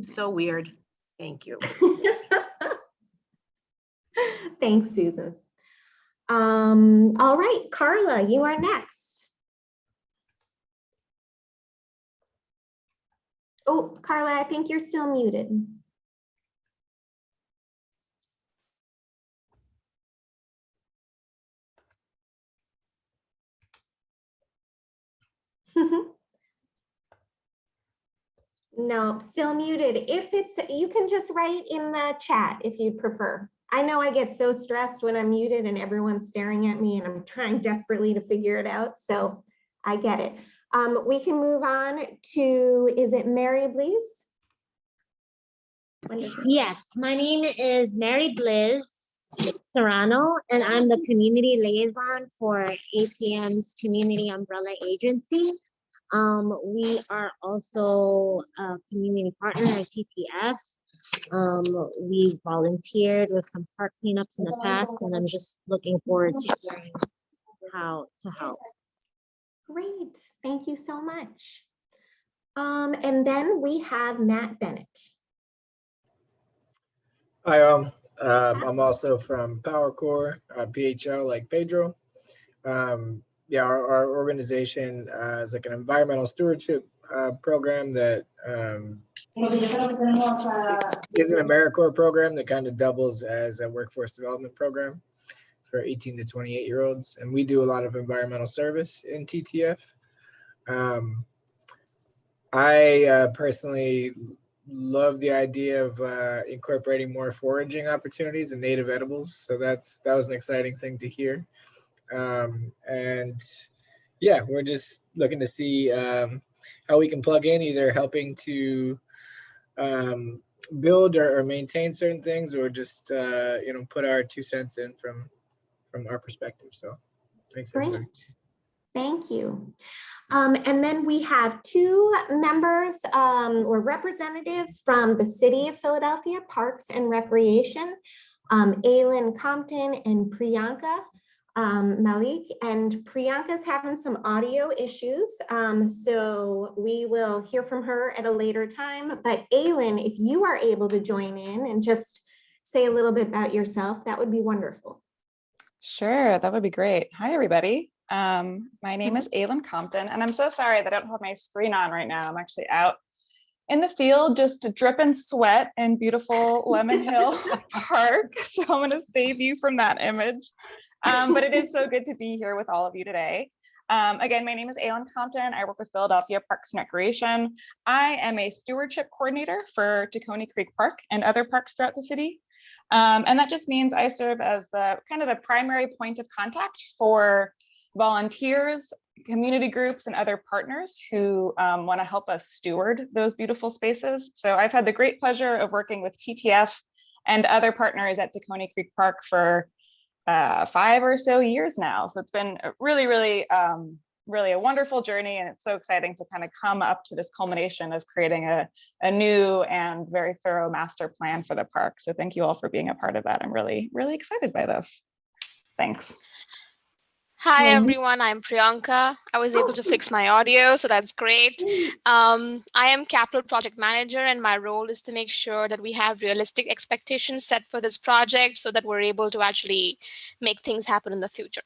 So weird. Thank you. Thanks, Susan. All right, Carla, you are next. Oh, Carla, I think you're still muted. No, still muted. If it's, you can just write in the chat if you'd prefer. I know I get so stressed when I'm muted and everyone's staring at me and I'm trying desperately to figure it out. So I get it. We can move on to, is it Mary Blease? Yes, my name is Mary Bliss Serrano, and I'm the community liaison for APM's Community Umbrella Agency. We are also a community partner at TPF. We volunteered with some park cleanups in the past, and I'm just looking forward to hearing how to help. Great, thank you so much. And then we have Matt Bennett. Hi, I'm also from Power Corps, PHL, like Pedro. Yeah, our organization is like an environmental stewardship program that is an AmeriCorps program that kind of doubles as a workforce development program for 18 to 28-year-olds. And we do a lot of environmental service in TTF. I personally love the idea of incorporating more foraging opportunities and native edibles. So that was an exciting thing to hear. And yeah, we're just looking to see how we can plug in, either helping to build or maintain certain things, or just put our 2 cents in from our perspective. So thanks, everybody. Great, thank you. And then we have two members or representatives from the City of Philadelphia Parks and Recreation, Aylin Compton and Priyanka Malik. And Priyanka's having some audio issues, so we will hear from her at a later time. But Aylin, if you are able to join in and just say a little bit about yourself, that would be wonderful. Sure, that would be great. Hi, everybody. My name is Aylin Compton, and I'm so sorry that I don't have my screen on right now. I'm actually out in the field, just dripping sweat in beautiful Lemon Hill Park. So I'm going to save you from that image. But it is so good to be here with all of you today. Again, my name is Aylin Compton. I work with Philadelphia Parks and Recreation. I am a stewardship coordinator for Tacony Creek Park and other parks throughout the city. And that just means I serve as the kind of the primary point of contact for volunteers, community groups, and other partners who want to help us steward those beautiful spaces. So I've had the great pleasure of working with TTF and other partners at Tacony Creek Park for 5 or so years now. So it's been really, really a wonderful journey, and it's so exciting to kind of come up to this culmination of creating a new and very thorough master plan for the park. So thank you all for being a part of that. I'm really, really excited by this. Thanks. Hi, everyone. I'm Priyanka. I was able to fix my audio, so that's great. I am Capital Project Manager, and my role is to make sure that we have realistic expectations set for this project so that we're able to actually make things happen in the future.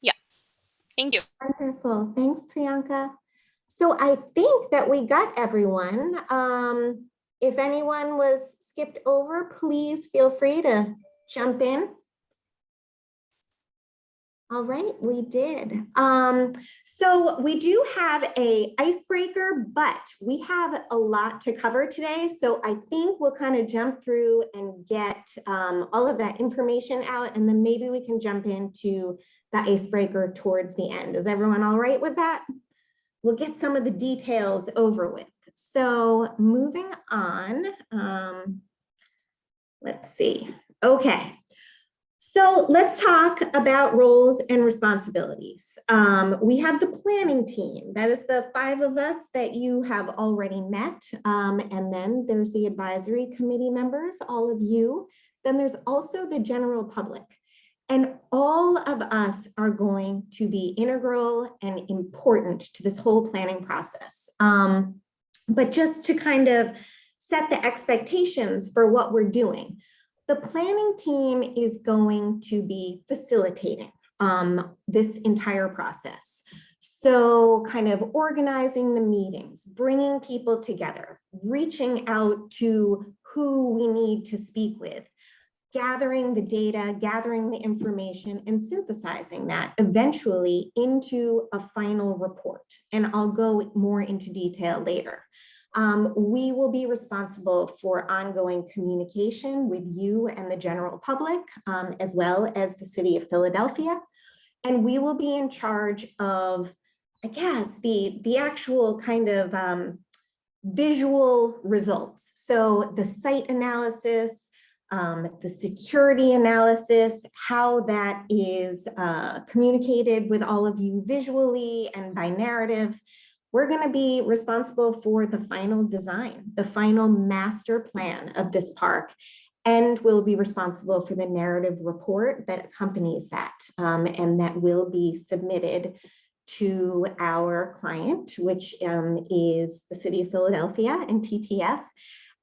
Yeah, thank you. Wonderful. Thanks, Priyanka. So I think that we got everyone. If anyone was skipped over, please feel free to jump in. All right, we did. So we do have a icebreaker, but we have a lot to cover today. So I think we'll kind of jump through and get all of that information out, and then maybe we can jump into the icebreaker towards the end. Is everyone all right with that? We'll get some of the details over with. So moving on, let's see. Okay. So let's talk about roles and responsibilities. We have the planning team. That is the 5 of us that you have already met. And then there's the advisory committee members, all of you. Then there's also the general public. And all of us are going to be integral and important to this whole planning process. But just to kind of set the expectations for what we're doing. The planning team is going to be facilitating this entire process. So kind of organizing the meetings, bringing people together, reaching out to who we need to speak with, gathering the data, gathering the information, and synthesizing that eventually into a final report. And I'll go more into detail later. We will be responsible for ongoing communication with you and the general public, as well as the city of Philadelphia. And we will be in charge of, I guess, the actual kind of visual results. So the site analysis, the security analysis, how that is communicated with all of you visually and by narrative. We're going to be responsible for the final design, the final master plan of this park, and we'll be responsible for the narrative report that accompanies that, and that will be submitted to our client, which is the city of Philadelphia and TTF.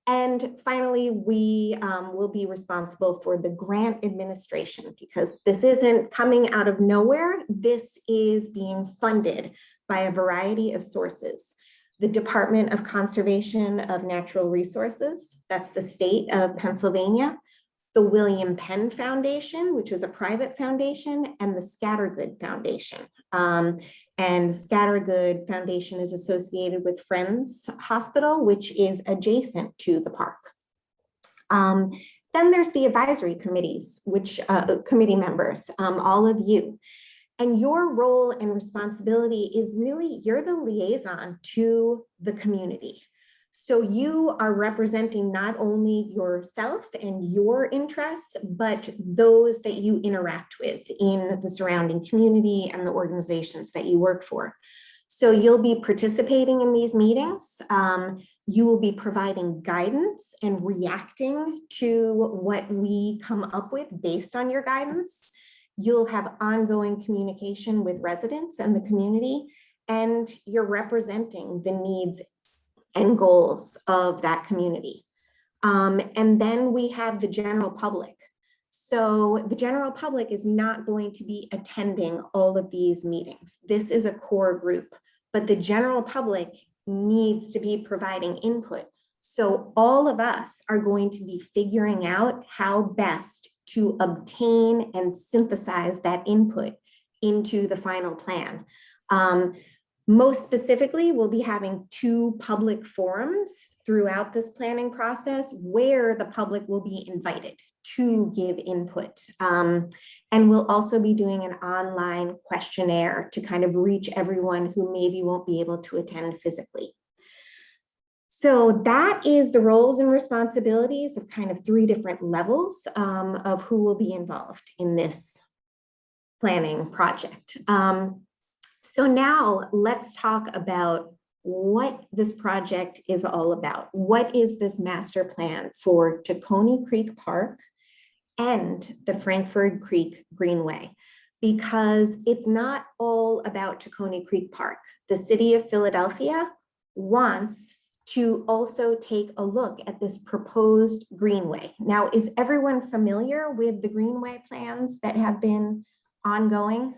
And finally, we will be responsible for the grant administration, because this isn't coming out of nowhere. This is being funded by a variety of sources. The Department of Conservation of Natural Resources, that's the state of Pennsylvania, the William Penn Foundation, which is a private foundation, and the Scattergood Foundation. And Scattergood Foundation is associated with Friends Hospital, which is adjacent to the park. Then there's the advisory committees, which committee members, all of you. And your role and responsibility is really, you're the liaison to the community. So you are representing not only yourself and your interests, but those that you interact with in the surrounding community and the organizations that you work for. So you'll be participating in these meetings. You will be providing guidance and reacting to what we come up with based on your guidance. You'll have ongoing communication with residents and the community, and you're representing the needs and goals of that community. And then we have the general public. So the general public is not going to be attending all of these meetings. This is a core group, but the general public needs to be providing input. So all of us are going to be figuring out how best to obtain and synthesize that input into the final plan. Most specifically, we'll be having 2 public forums throughout this planning process where the public will be invited to give input. And we'll also be doing an online questionnaire to kind of reach everyone who maybe won't be able to attend physically. So that is the roles and responsibilities of kind of 3 different levels of who will be involved in this planning project. So now let's talk about what this project is all about. What is this master plan for Tacony Creek Park and the Frankford Creek Greenway? Because it's not all about Tacony Creek Park. The city of Philadelphia wants to also take a look at this proposed greenway. Now, is everyone familiar with the greenway plans that have been ongoing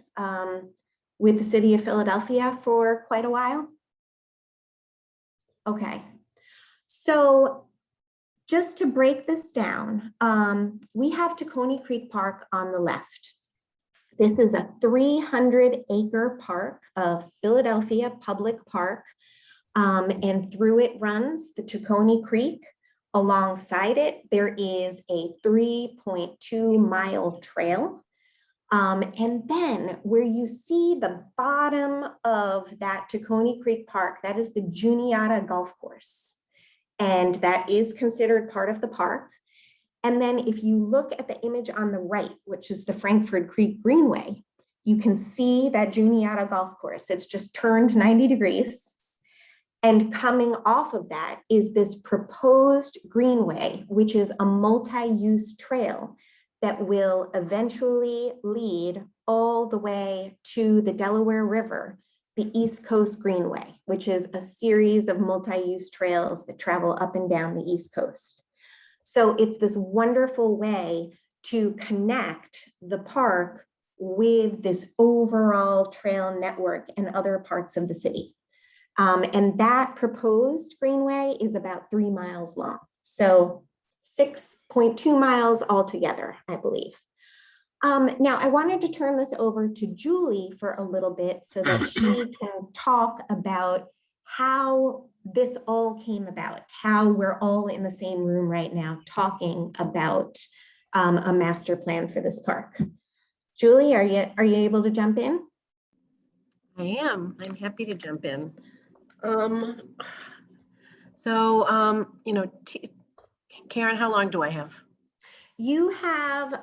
with the city of Philadelphia for quite a while? Okay, so just to break this down, we have Tacony Creek Park on the left. This is a 300-acre park, a Philadelphia public park, and through it runs the Tacony Creek. Alongside it, there is a 3.2-mile trail. And then where you see the bottom of that Tacony Creek Park, that is the Juniata Golf Course. And that is considered part of the park. And then if you look at the image on the right, which is the Frankford Creek Greenway, you can see that Juniata Golf Course. It's just turned 90 degrees. And coming off of that is this proposed greenway, which is a multi-use trail that will eventually lead all the way to the Delaware River the East Coast Greenway, which is a series of multi-use trails that travel up and down the East Coast. So it's this wonderful way to connect the park with this overall trail network in other parts of the city. And that proposed greenway is about 3 miles long. So 6.2 miles altogether, I believe. Now, I wanted to turn this over to Julie for a little bit so that she can talk about how this all came about, how we're all in the same room right now talking about a master plan for this park. Julie, are you able to jump in? I am. I'm happy to jump in. You know, Karen, how long do I have? You have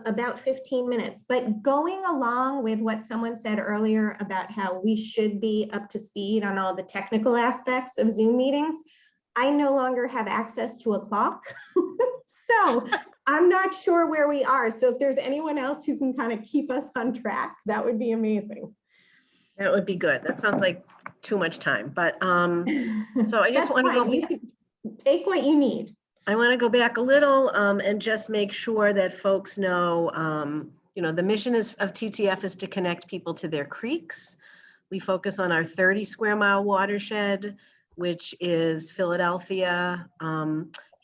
about 15 minutes, but going along with what someone said earlier about how we should be up to speed on all the technical aspects of Zoom meetings, I no longer have access to a clock. So I'm not sure where we are. So if there's anyone else who can kind of keep us on track, that would be amazing. That would be good. That sounds like too much time, but so I just That's want to fine. go. You can take what you need. I want to go back a little and just make sure that folks know, you know, the mission of TTF is to connect people to their creeks. We focus on our 30 square mile watershed, which is Philadelphia,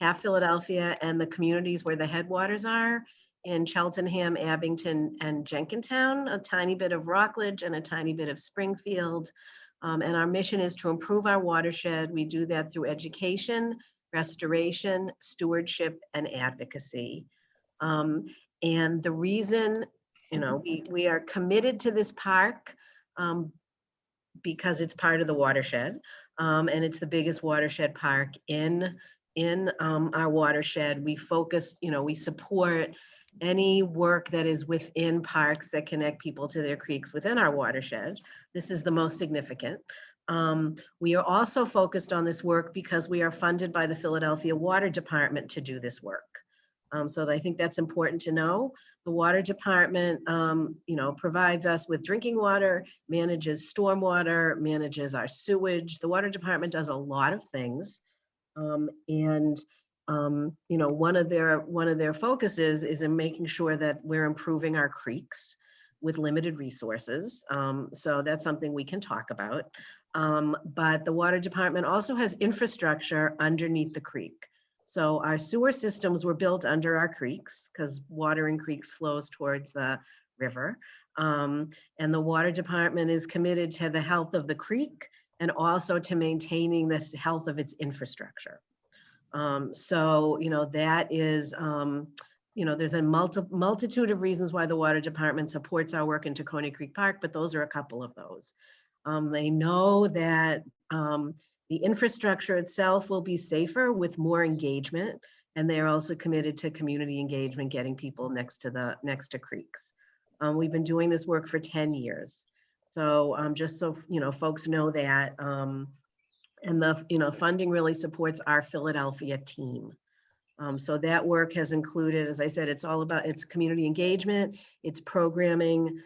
half Philadelphia, and the communities where the headwaters are in Cheltenham, Abington, and Jenkintown, a tiny bit of Rockledge and a tiny bit of Springfield. And our mission is to improve our watershed. We do that through education, restoration, stewardship, and advocacy. And the reason, you know, we are committed to this park because it's part of the watershed, and it's the biggest watershed park in our watershed. We focus, you know, we support any work that is within parks that connect people to their creeks within our watershed. This is the most significant. We are also focused on this work because we are funded by the Philadelphia Water Department to do this work. So I think that's important to know. The Water Department, you know, provides us with drinking water, manages stormwater, manages our sewage. The Water Department does a lot of things. You know, one of their focuses is in making sure that we're improving our creeks with limited resources. So that's something we can talk about. But the Water Department also has infrastructure underneath the creek. So our sewer systems were built under our creeks because water in creeks flows towards the river. And the Water Department is committed to the health of the creek and also to maintaining the health of its infrastructure. So, you know, that is, you know, there's a multitude of reasons why the Water Department supports our work in Tacony Creek Park, but those are a couple of those. They know that the infrastructure itself will be safer with more engagement, and they're also committed to community engagement, getting people next to creeks. We've been doing this work for 10 years. So just so, you know, folks know that, and the, you know, funding really supports our Philadelphia team. So that work has included, as I said, it's all about, it's community engagement, it's programming,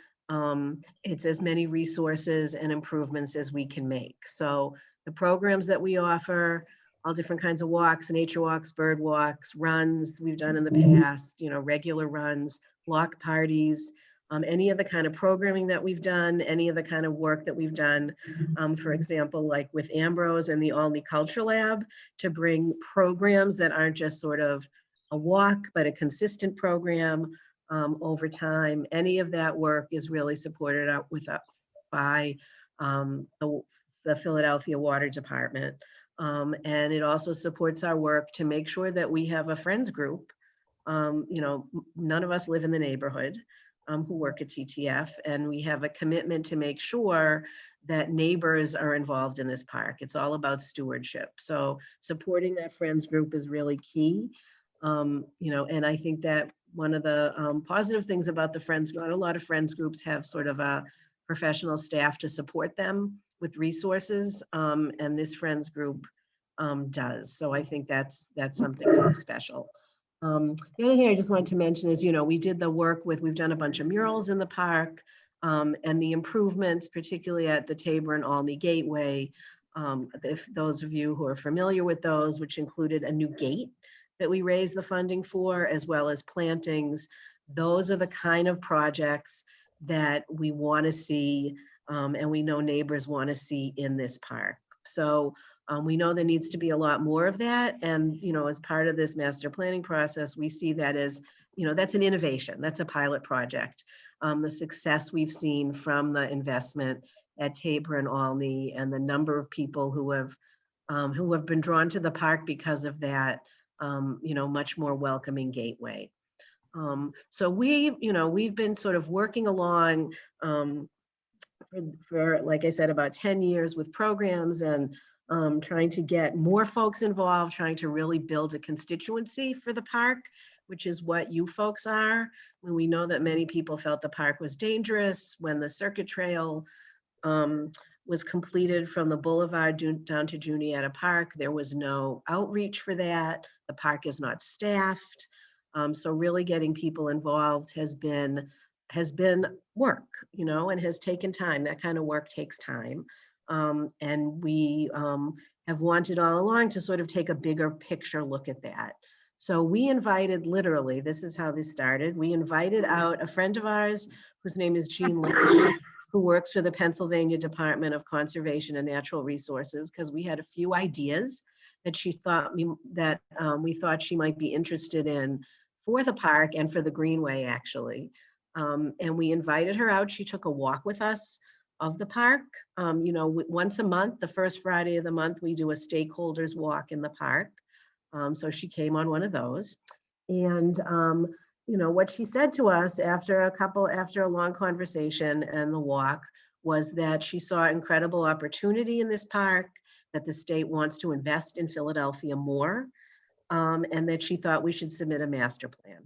it's as many resources and improvements as we can make. So the programs that we offer, all different kinds of walks, nature walks, bird walks, runs we've done in the past, you know, regular runs, block parties, any of the kind of programming that we've done, any of the kind of work that we've done, for example, like with Ambrose and the Olney Culture Lab, to bring programs that aren't just sort of a walk, but a consistent program over time. Any of that work is really supported by the Philadelphia Water Department. And it also supports our work to make sure that we have a friends group. You know, none of us live in the neighborhood. Who work at TTF, and we have a commitment to make sure that neighbors are involved in this park. It's all about stewardship. So supporting that friends group is really key. You know, and I think that one of the positive things about the friends, not a lot of friends groups have sort of a professional staff to support them with resources, and this friends group does. So I think that's something really special. The other thing I just wanted to mention is, you know, we did the work with, we've done a bunch of murals in the park. and the improvements, particularly at the Tabor and Alney Gateway. If those of you who are familiar with those, which included a new gate that we raised the funding for, as well as plantings, those are the kind of projects that we want to see, and we know neighbors want to see in this park. So we know there needs to be a lot more of that. And, as part of this master planning process, we see that as, that's an innovation. That's a pilot project. The success we've seen from the investment at Tabor and Alney, and the number of people who have been drawn to the park because of that, much more welcoming gateway. So we've been sort of working along for, like I said, about 10 years with programs, and trying to get more folks involved, trying to really build a constituency for the park, which is what you folks are. When we know that many people felt the park was dangerous, when the circuit trail was completed from the boulevard down to Juniata Park, there was no outreach for that. The park is not staffed. So really getting people involved has been work, and has taken time. That kind of work takes time. And we have wanted all along to sort of take a bigger picture look at that. So we invited, literally, this is how this started. We invited out a friend of ours whose name is Jean Lynch, who works for the Pennsylvania Department of Conservation and Natural Resources, because we had a few ideas that we thought she might be interested in for the park and for the Greenway, actually. And we invited her out. She took a walk with us of the park. Once a month, the first Friday of the month, we do a stakeholders walk in the park. So she came on one of those. And what she said to us after a long conversation and the walk was that she saw incredible opportunity in this park, that the state wants to invest in Philadelphia more, and that she thought we should submit a master plan.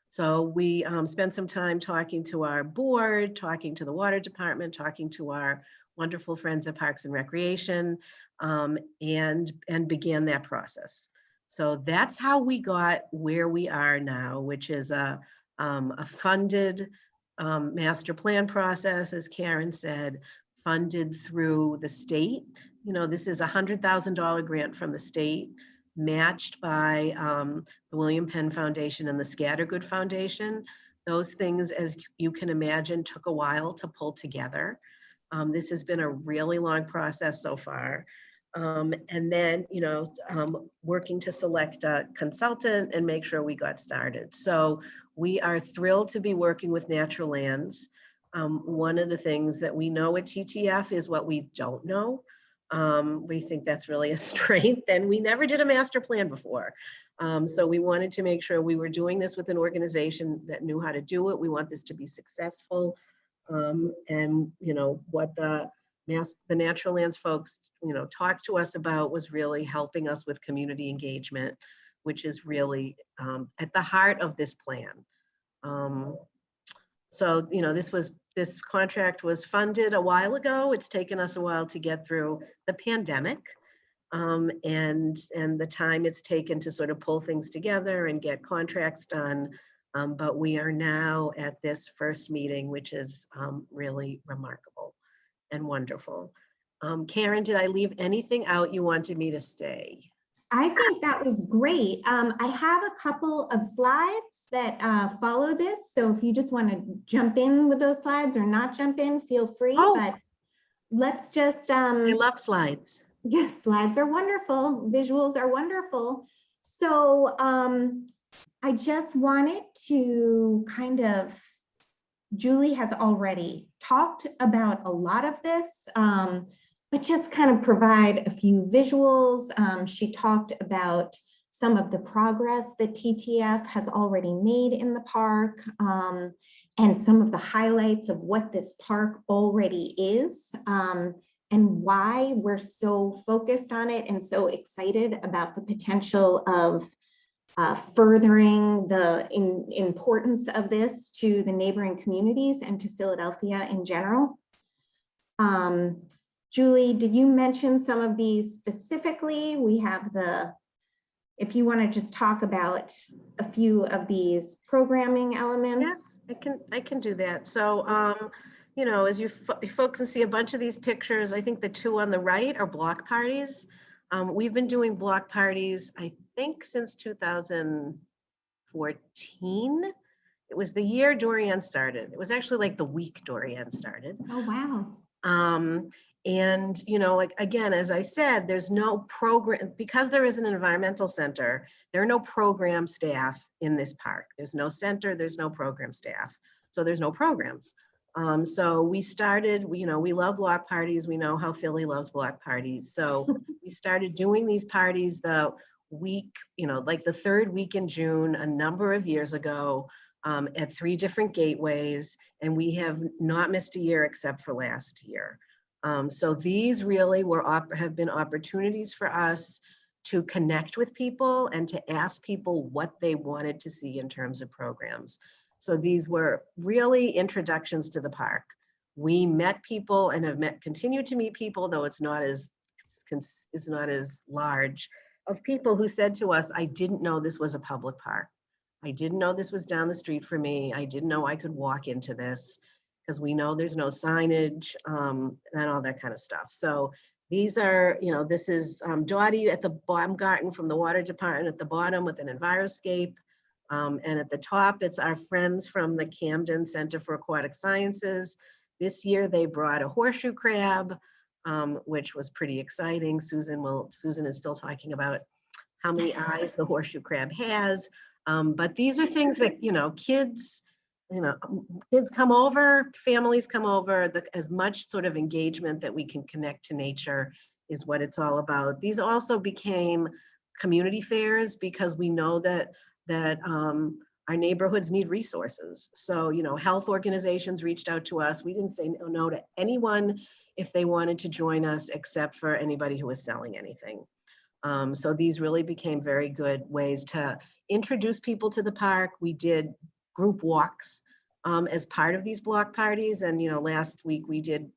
So we spent some time talking to our board, talking to the water department, talking to our wonderful friends at Parks and Recreation, and began that process. So that's how we got where we are now, which is a funded master plan process, as Karen said, funded through the state. This is a $100,000 grant from the state, matched by the William Penn Foundation and the Scattergood Foundation. Those things, as you can imagine, took a while to pull together. This has been a really long process so far. And then, working to select a consultant and make sure we got started. So we are thrilled to be working with Natural Lands. One of the things that we know at TTF is what we don't know. We think that's really a strength, and we never did a master plan before. So we wanted to make sure we were doing this with an organization that knew how to do it. We want this to be successful. And what the Natural Lands folks, talked to us about was really helping us with community engagement, which is really at the heart of this plan. So, this contract was funded a while ago. It's taken us a while to get through the pandemic, and the time it's taken to sort of pull things together and get contracts done. But we are now at this first meeting, which is really remarkable and wonderful. Karen, did I leave anything out you wanted me to say? I think that was great. I have a couple of slides that follow this. So if you just want to jump in with those slides or not jump in, feel free. Oh. But let's just. I love slides. Yes, slides are wonderful. Visuals are wonderful. So I just wanted to Julie has already talked about a lot of this, but just kind of provide a few visuals. She talked about some of the progress that TTF has already made in the park, and some of the highlights of what this park already is, and why we're so focused on it and so excited about the potential of furthering the importance of this to the neighboring communities and to Philadelphia in general. Julie, did you mention some of these specifically? We have if you want to just talk about a few of these programming elements. I can do that. So, you know, as you folks can see a bunch of these pictures, I think the two on the right are block parties. We've been doing block parties, I think, since 2014. It was the year Dorian started. It was actually like the week Dorian started. Oh, wow. And, you know, like, again, as I said, there's no program, because there is an environmental center, there are no program staff in this park. There's no center, there's no program staff. So there's no programs. So we started, you know, we love block parties. We know how Philly loves block parties. So we started doing these parties the week, you know, like the third week in June, a number of years ago, at 3 different gateways. And we have not missed a year except for last year. So these really have been opportunities for us to connect with people and to ask people what they wanted to see in terms of programs. So these were really introductions to the park. We met people and have continued to meet people, though it's not as large, of people who said to us, I didn't know this was a public park. I didn't know this was down the street for me. I didn't know I could walk into this, because we know there's no signage and all that kind of stuff. So these are, you know, this is Dottie at the Baumgarten from the water department at the bottom with an Enviroscape. And at the top, it's our friends from the Camden Center for Aquatic Sciences. This year they brought a horseshoe crab, which was pretty exciting. Susan is still talking about how many eyes the horseshoe crab has. But these are things that, you know, kids come over, families come over, as much sort of engagement that we can connect to nature is what it's all about. These also became community fairs because we know that our neighborhoods need resources. So, you know, health organizations reached out to us. We didn't say no to anyone if they wanted to join us, except for anybody who was selling anything. So these really became very good ways to introduce people to the park. We did group walks as part of these block parties. And, you know, last week we did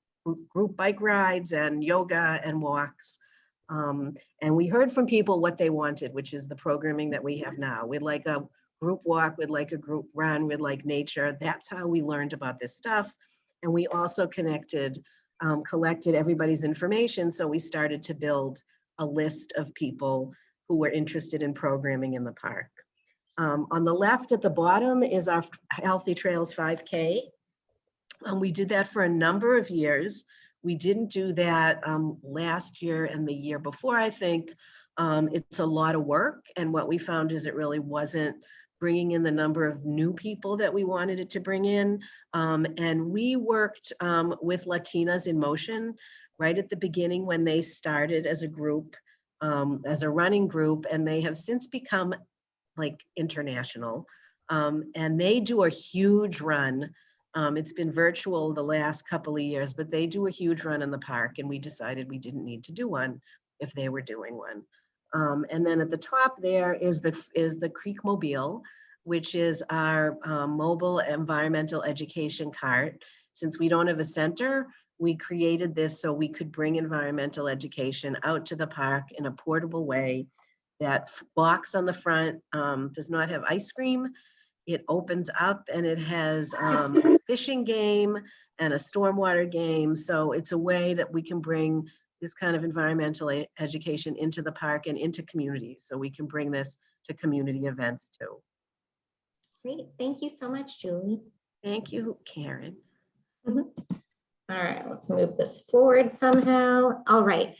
group bike rides and yoga and walks. And we heard from people what they wanted, which is the programming that we have now. We'd like a group walk, we'd like a group run, we'd like nature. That's how we learned about this stuff. And we also collected everybody's information. So we started to build a list of people who were interested in programming in the park. On the left at the bottom is our Healthy Trails 5K. We did that for a number of years. We didn't do that last year and the year before, I think. It's a lot of work. And what we found is it really wasn't bringing in the number of new people that we wanted it to bring in. And we worked with Latinas in Motion right at the beginning when they started as a group, as a running group, and they have since become like international. And they do a huge run. It's been virtual the last couple of years, but they do a huge run in the park, and we decided we didn't need to do one if they were doing one. And then at the top there is the Creek Mobile, which is our mobile environmental education cart. Since we don't have a center, we created this so we could bring environmental education out to the park in a portable way. That box on the front does not have ice cream. It opens up and it has a fishing game and a stormwater game. So it's a way that we can bring this kind of environmental education into the park and into communities. So we can bring this to community events too. Great, thank you so much, Julie. Thank you, Karen. All right, let's move this forward somehow. All right.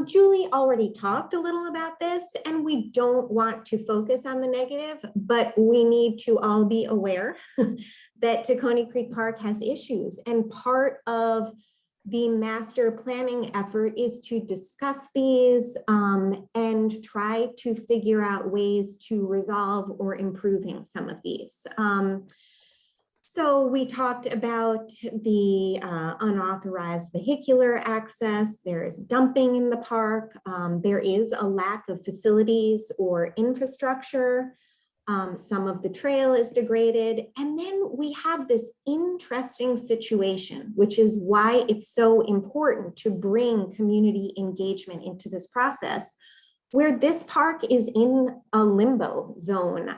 Julie already talked a little about this, and we don't want to focus on the negative, but we need to all be aware that Tacony Creek Park has issues, and part of the master planning effort is to discuss these and try to figure out ways to resolve or improving some of these. So we talked about the unauthorized vehicular access. There is dumping in the park. There is a lack of facilities or infrastructure. Some of the trail is degraded. And then we have this interesting situation, which is why it's so important to bring community engagement into this process, where this park is in a limbo zone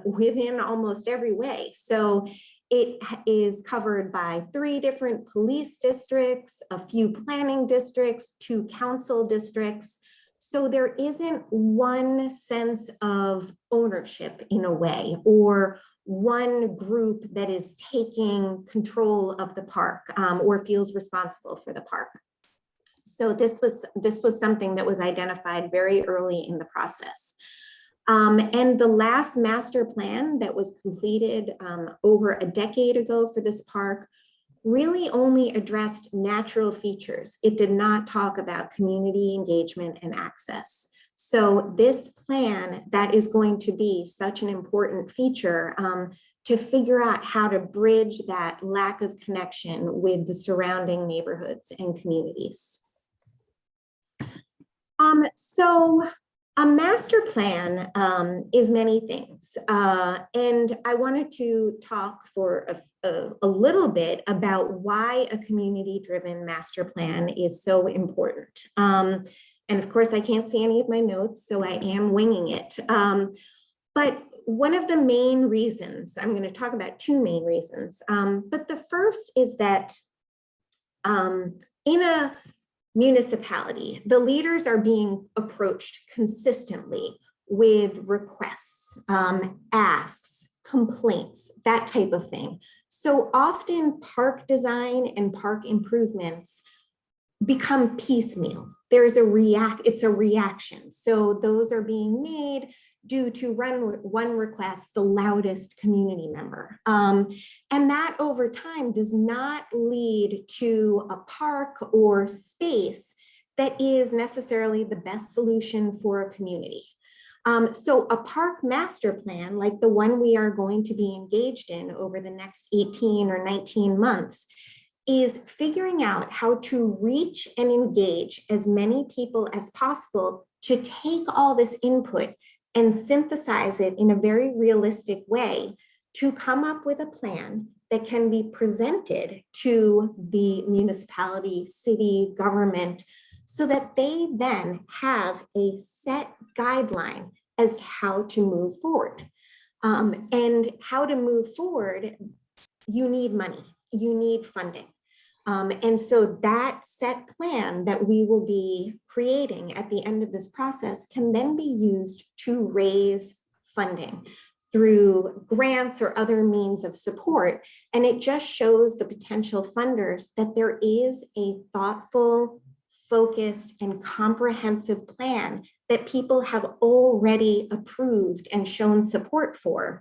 within almost every way. So It is covered by 3 different police districts, a few planning districts, 2 council districts. So there isn't one sense of ownership in a way, or one group that is taking control of the park or feels responsible for the park. So this was something that was identified very early in the process. And the last master plan that was completed over a decade ago for this park really only addressed natural features. It did not talk about community engagement and access. So this plan that is going to be such an important feature to figure out how to bridge that lack of connection with the surrounding neighborhoods and communities. So a master plan is many things, and I wanted to talk for a little bit about why a community-driven master plan is so important. And of course, I can't see any of my notes, so I am winging it. But one of the main reasons, I'm going to talk about 2 main reasons, but the first is that in a municipality, the leaders are being approached consistently with requests, asks, complaints, that type of thing. So often park design and park improvements become piecemeal. There's it's a reaction. So those are being made due to one request, the loudest community member. And that over time does not lead to a park or space that is necessarily the best solution for a community. So a park master plan, like the one we are going to be engaged in over the next 18 or 19 months, is figuring out how to reach and engage as many people as possible to take all this input and synthesize it in a very realistic way to come up with a plan that can be presented to the municipality, city, government, so that they then have a set guideline as to how to move forward. And how to move forward, you need money, you need funding. And so that set plan that we will be creating at the end of this process can then be used to raise funding through grants or other means of support. And it just shows the potential funders that there is a thoughtful, focused, and comprehensive plan that people have already approved and shown support for.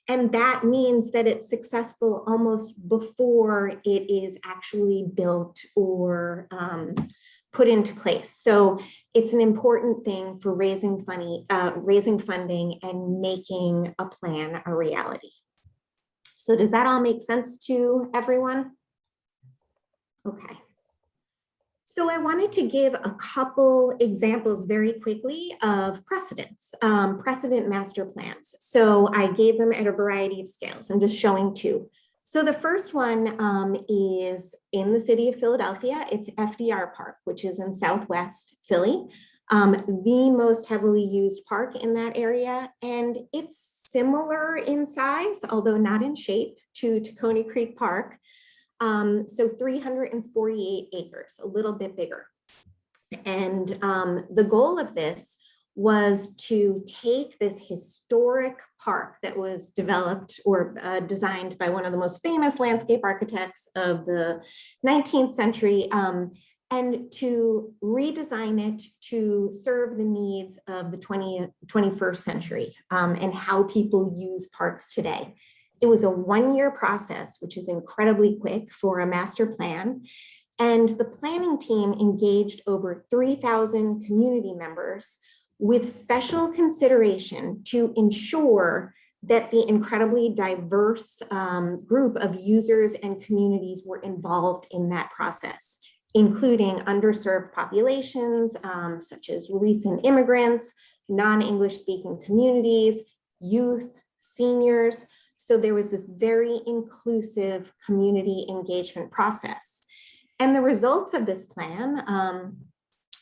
And that means that it's successful almost before it is actually built or put into place. So it's an important thing for raising funding and making a plan a reality. So does that all make sense to everyone? Okay. So I wanted to give a couple examples very quickly of precedents, precedent master plans. So I gave them at a variety of scales. I'm just showing 2. So the first one is in the city of Philadelphia. It's FDR Park, which is in Southwest Philly, the most heavily used park in that area. And it's similar in size, although not in shape, to Tacony Creek Park. So 348 acres, a little bit bigger. And the goal of this was to take this historic park that was developed or designed by one of the most famous landscape architects of the 19th century and to redesign it to serve the needs of the 21st century and how people use parks today. It was a 1-year process, which is incredibly quick for a master plan. And the planning team engaged over 3,000 community members with special consideration to ensure that the incredibly diverse group of users and communities were involved in that process, including underserved populations, such as recent immigrants, non-English speaking communities, youth, seniors. So there was this very inclusive community engagement process. And the results of this plan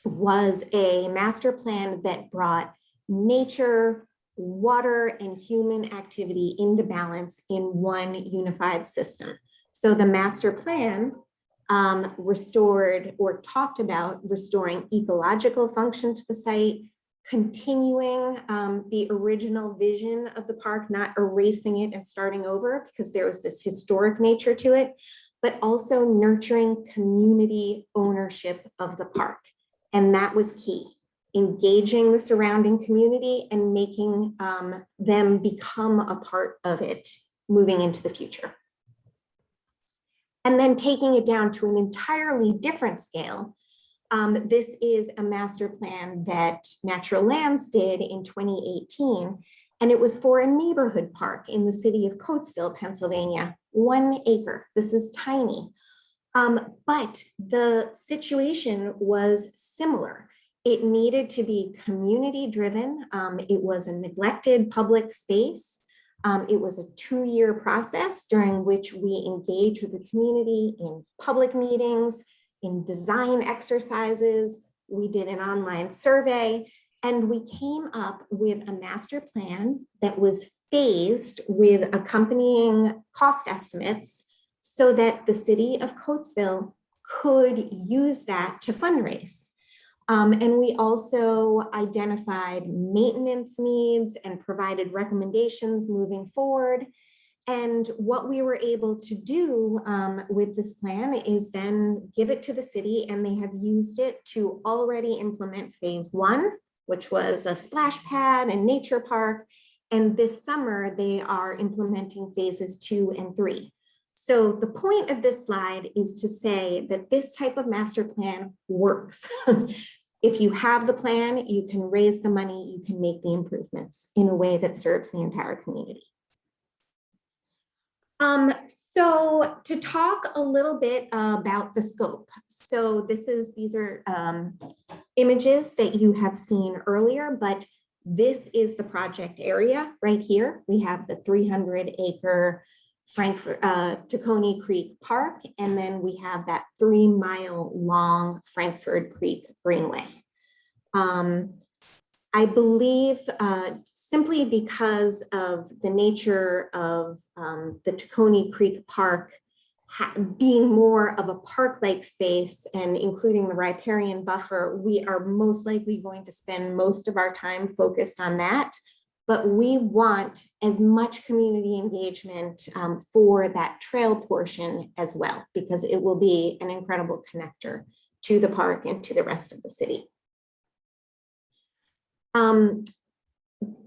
was a master plan that brought nature, water and human activity into balance in one unified system. So the master plan restored or talked about restoring ecological function to the site, continuing the original vision of the park, not erasing it and starting over because there was this historic nature to it, but also nurturing community ownership of the park. And that was key. Engaging the surrounding community and making them become a part of it moving into the future. And then taking it down to an entirely different scale. This is a master plan that Natural Lands did in 2018, and it was for a neighborhood park in the city of Coatesville, Pennsylvania, 1 acre. This is tiny. But the situation was similar. It needed to be community driven. It was a neglected public space. It was a 2-year process during which we engaged with the community in public meetings, in design exercises. We did an online survey, and we came up with a master plan that was phased with accompanying cost estimates so that the city of Coatesville could use that to fundraise. And we also identified maintenance needs and provided recommendations moving forward. And what we were able to do with this plan is then give it to the city, and they have used it to already implement phase 1, which was a splash pad and nature park. And this summer, they are implementing phases 2 and 3. So the point of this slide is to say that this type of master plan works. If you have the plan, you can raise the money, you can make the improvements in a way that serves the entire community. So to talk a little bit about the scope. So these are images that you have seen earlier, but this is the project area right here. We have the 300-acre Tacony Creek Park, and then we have that 3-mile-long Frankford Creek Greenway. I believe simply because of the nature of the Tacony Creek Park being more of a park-like space and including the riparian buffer, we are most likely going to spend most of our time focused on that. But we want as much community engagement for that trail portion as well, because it will be an incredible connector to the park and to the rest of the city.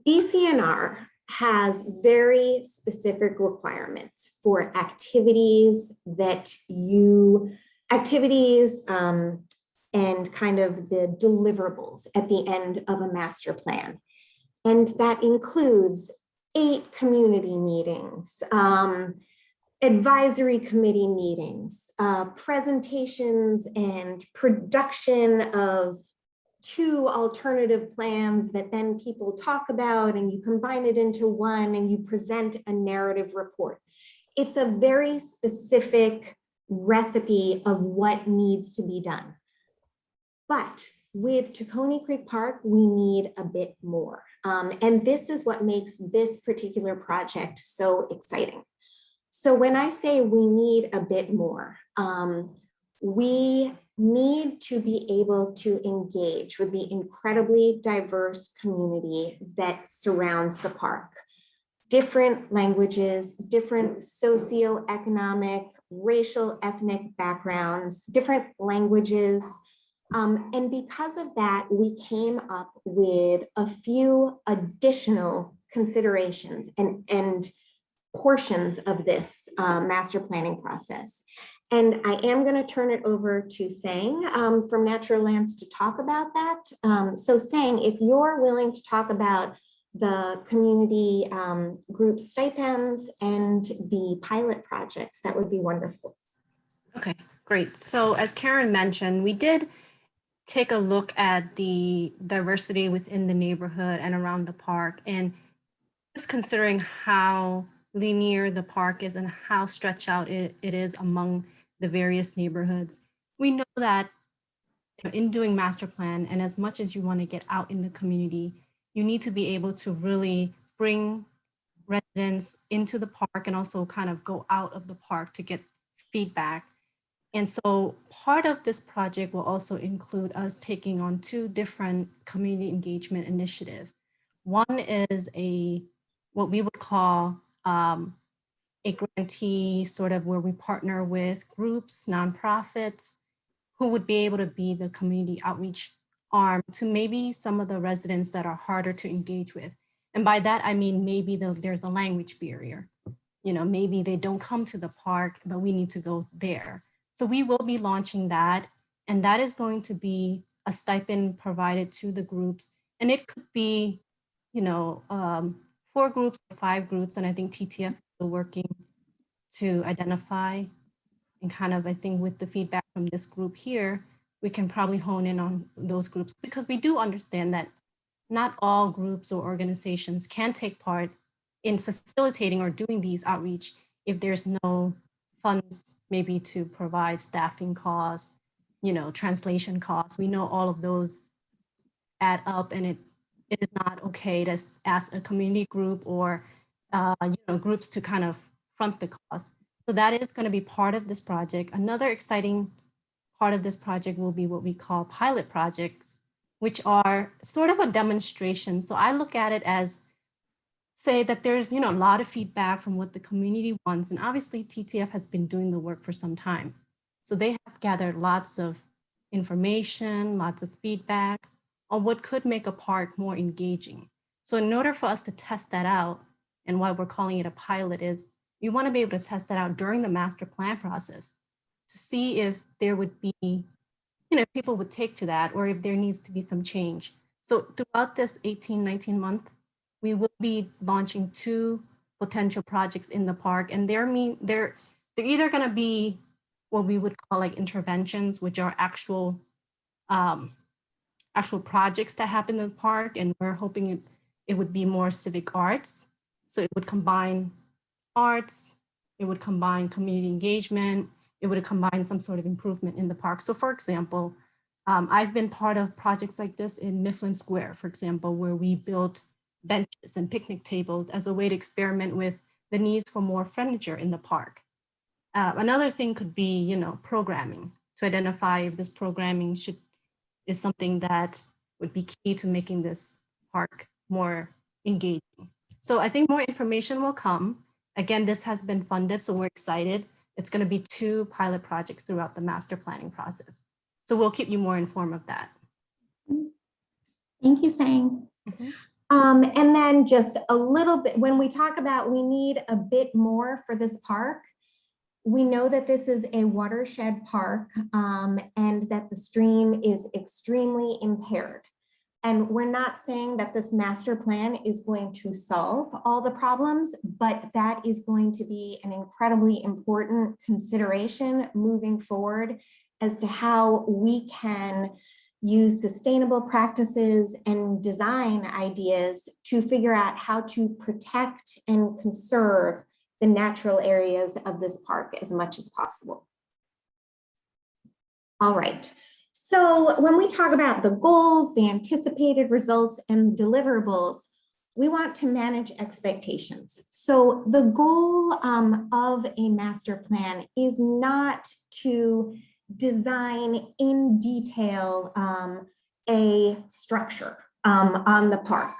DCNR has very specific requirements for activities and kind of the deliverables at the end of a master plan. And that includes 8 community meetings, advisory committee meetings, presentations and production of 2 alternative plans that then people talk about, and you combine it into one and you present a narrative report. It's a very specific recipe of what needs to be done. But with Tacony Creek Park, we need a bit more. And this is what makes this particular project so exciting. So when I say we need a bit more, we need to be able to engage with the incredibly diverse community that surrounds the park. Different languages, different socioeconomic, racial, ethnic backgrounds, different languages. And because of that, we came up with a few additional considerations and portions of this master planning process. And I am going to turn it over to Sang from Natural Lands to talk about that. So Sang, if you're willing to talk about the community group stipends and the pilot projects, that would be wonderful. Okay, great. So as Karen mentioned, we did take a look at the diversity within the neighborhood and around the park, and just considering how linear the park is and how stretched out it is among the various neighborhoods. We know that in doing master plan, and as much as you want to get out in the community, you need to be able to really bring residents into the park and also kind of go out of the park to get feedback. And so part of this project will also include us taking on 2 different community engagement initiatives. One is what we would call a grantee, sort of where we partner with groups, nonprofits, who would be able to be the community outreach arm to maybe some of the residents that are harder to engage with. And by that, I mean, maybe there's a language barrier. You know, maybe they don't come to the park, but we need to go there. So we will be launching that. And that is going to be a stipend provided to the groups. And it could be, you know, 4 groups or 5 groups. And I think TTF is still working to identify and kind of, I think with the feedback from this group here, we can probably hone in on those groups, because we do understand that not all groups or organizations can take part in facilitating or doing these outreach if there's no funds maybe to provide staffing costs, you know, translation costs. We know all of those add up, and it is not okay to ask a community group or you know, groups to kind of front the cost. So that is going to be part of this project. Another exciting part of this project will be what we call pilot projects, which are sort of a demonstration. So I look at it as, say that there's, you know, a lot of feedback from what the community wants. And obviously TTF has been doing the work for some time. So they have gathered lots of information, lots of feedback on what could make a park more engaging. So in order for us to test that out, and why we're calling it a pilot, is we want to be able to test that out during the master plan process to see if there would be, you know, people would take to that, or if there needs to be some change. So throughout this 18-19 month, we will be launching 2 potential projects in the park, and they're either going to be what we would call like interventions, which are actual projects that happen in the park, and we're hoping it would be more civic arts. So it would combine arts, it would combine community engagement, it would combine some sort of improvement in the park. So for example, I've been part of projects like this in Mifflin Square, for example, where we built benches and picnic tables as a way to experiment with the needs for more furniture in the park. Another thing could be, you know, programming, to identify if this programming is something that would be key to making this park more engaging. So I think more information will come. Again, this has been funded, so we're excited. It's going to be 2 pilot projects throughout the master planning process. So we'll keep you more informed of that. Thank you, Sang. And then just a little bit, when we talk about we need a bit more for this park, we know that this is a watershed park and that the stream is extremely impaired. And we're not saying that this master plan is going to solve all the problems, but that is going to be an incredibly important consideration moving forward as to how we can use sustainable practices and design ideas to figure out how to protect and conserve the natural areas of this park as much as possible. All right. So when we talk about the goals, the anticipated results, and the deliverables, we want to manage expectations. So the goal of a master plan is not to design in detail a structure on the park,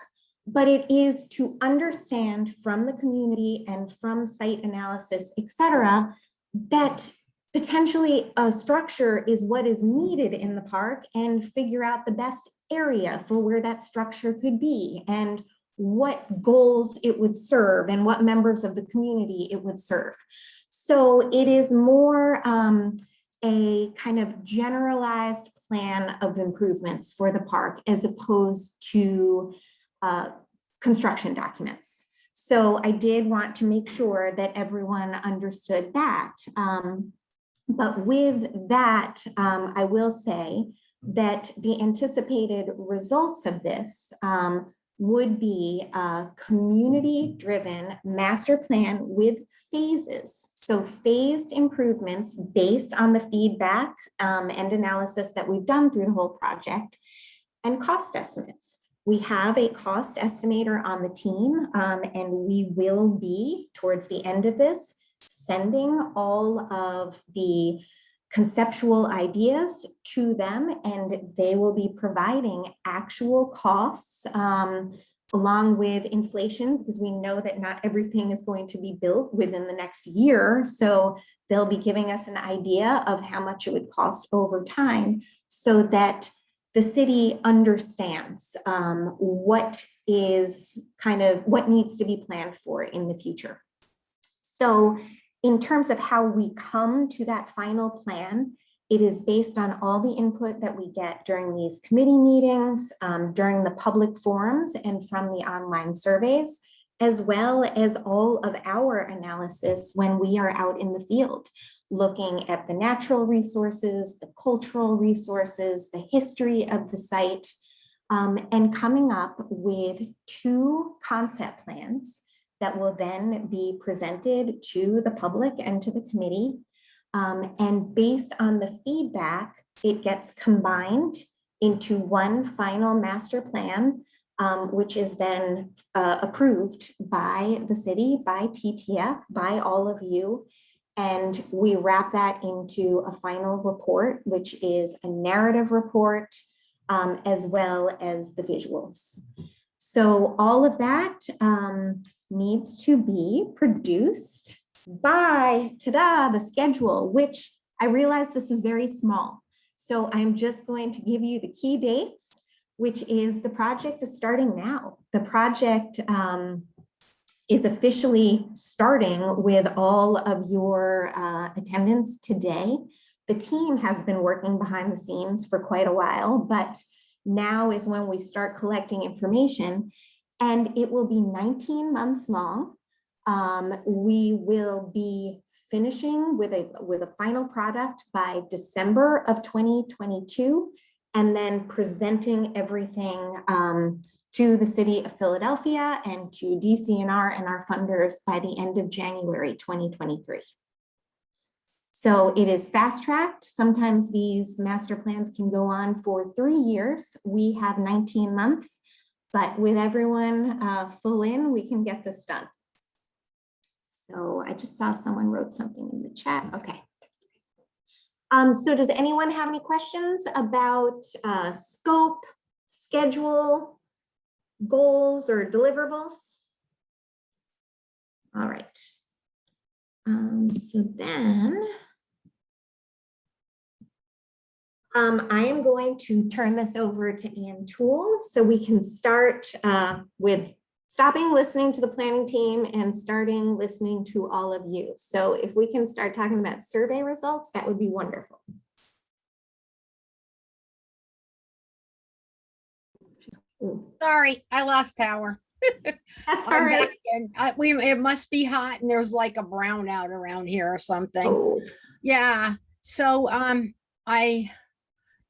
but it is to understand from the community and from site analysis, et cetera, that potentially a structure is what is needed in the park, and figure out the best area for where that structure could be and what goals it would serve and what members of the community it would serve. So it is more a kind of generalized plan of improvements for the park as opposed to construction documents. So I did want to make sure that everyone understood that. But with that, I will say that the anticipated results of this would be a community-driven master plan with phases. So phased improvements based on the feedback and analysis that we've done through the whole project, and cost estimates. We have a cost estimator on the team, and we will be, towards the end of this, sending all of the conceptual ideas to them, and they will be providing actual costs along with inflation, because we know that not everything is going to be built within the next year. So they'll be giving us an idea of how much it would cost over time, so that the city understands what is what needs to be planned for in the future. So in terms of how we come to that final plan, it is based on all the input that we get during these committee meetings, during the public forums, and from the online surveys, as well as all of our analysis when we are out in the field, looking at the natural resources, the cultural resources, the history of the site, and coming up with 2 concept plans that will then be presented to the public and to the committee. And based on the feedback, it gets combined into one final master plan, which is then approved by the city, by TTF, by all of you. And we wrap that into a final report, which is a narrative report, as well as the visuals. So all of that needs to be produced by, ta-da, the schedule, which I realize this is very small. So I'm just going to give you the key dates, which is the project is starting now. The project is officially starting with all of your attendance today. The team has been working behind the scenes for quite a while, but now is when we start collecting information, and it will be 19 months long. We will be finishing with a final product by December of 2022, and then presenting everything to the city of Philadelphia and to DCNR and our funders by the end of January 2023. So it is fast-tracked. Sometimes these master plans can go on for 3 years. We have 19 months, but with everyone full in, we can get this done. So I just saw someone wrote something in the chat. Okay. So does anyone have any questions about scope, schedule, goals, or deliverables? All right. So then I am going to turn this over to Ann Toole so we can start with stopping listening to the planning team and starting listening to all of you. So if we can start talking about survey results, that would be wonderful. Sorry, I lost power. That's all right. It must be hot and there's like a brownout around here or something. Oh. Yeah. So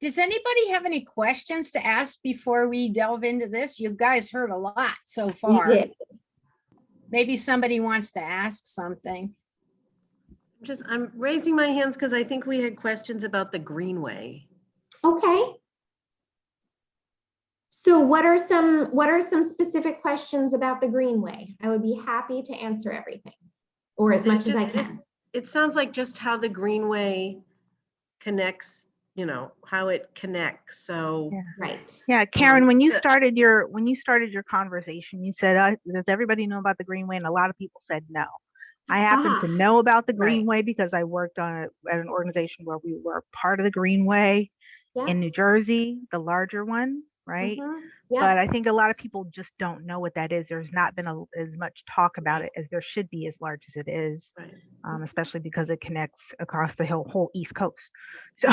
does anybody have any questions to ask before we delve into this? You guys heard a lot so far. Yeah. Maybe somebody wants to ask something. I'm raising my hands because I think we had questions about the Greenway. Okay. So what are some specific questions about the Greenway? I would be happy to answer everything, or as much as I can. It sounds like just how the Greenway connects, how it connects. So yeah. Right. Yeah, Karen, when you started your conversation, you said, does everybody know about the Greenway? And a lot of people said no. I happen to know about the Greenway because I worked at an organization where we were part of the Greenway in New Jersey, the larger one, right? But I think a lot of people just don't know what that is. There's not been as much talk about it as there should be, as large as it is, especially because it connects across the whole East Coast. So,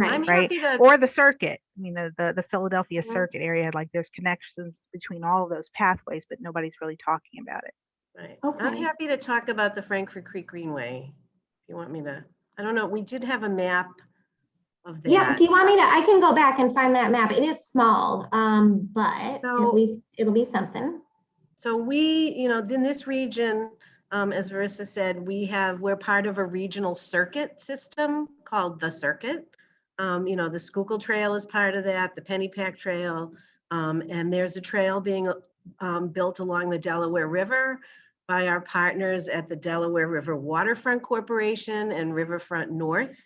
I'm happy to, or the circuit, the Philadelphia circuit area, like there's connections between all of those pathways, but nobody's really talking about it. Right. Okay. I'm happy to talk about the Frankfort Creek Greenway. If you want me to, I don't know. We did have a map of that. Yeah. Do you want me to? I can go back and find that map. It is small, but at least it'll be something. So we, in this region, as Marissa said, we're part of a regional circuit system called the Circuit. The Schuylkill Trail is part of that, the Pennypack Trail, And there's a trail being built along the Delaware River by our partners at the Delaware River Waterfront Corporation and Riverfront North.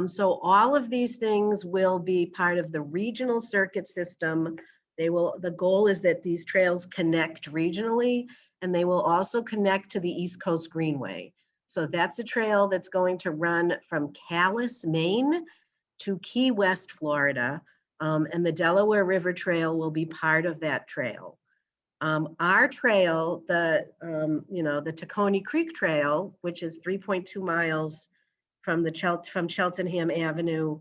So all of these things will be part of the regional circuit system. The goal is that these trails connect regionally, and they will also connect to the East Coast Greenway. So that's a trail that's going to run from Calais, Maine to Key West, Florida. And the Delaware River Trail will be part of that trail. Our trail, the Tacony Creek Trail, which is 3.2 miles from Cheltenham Avenue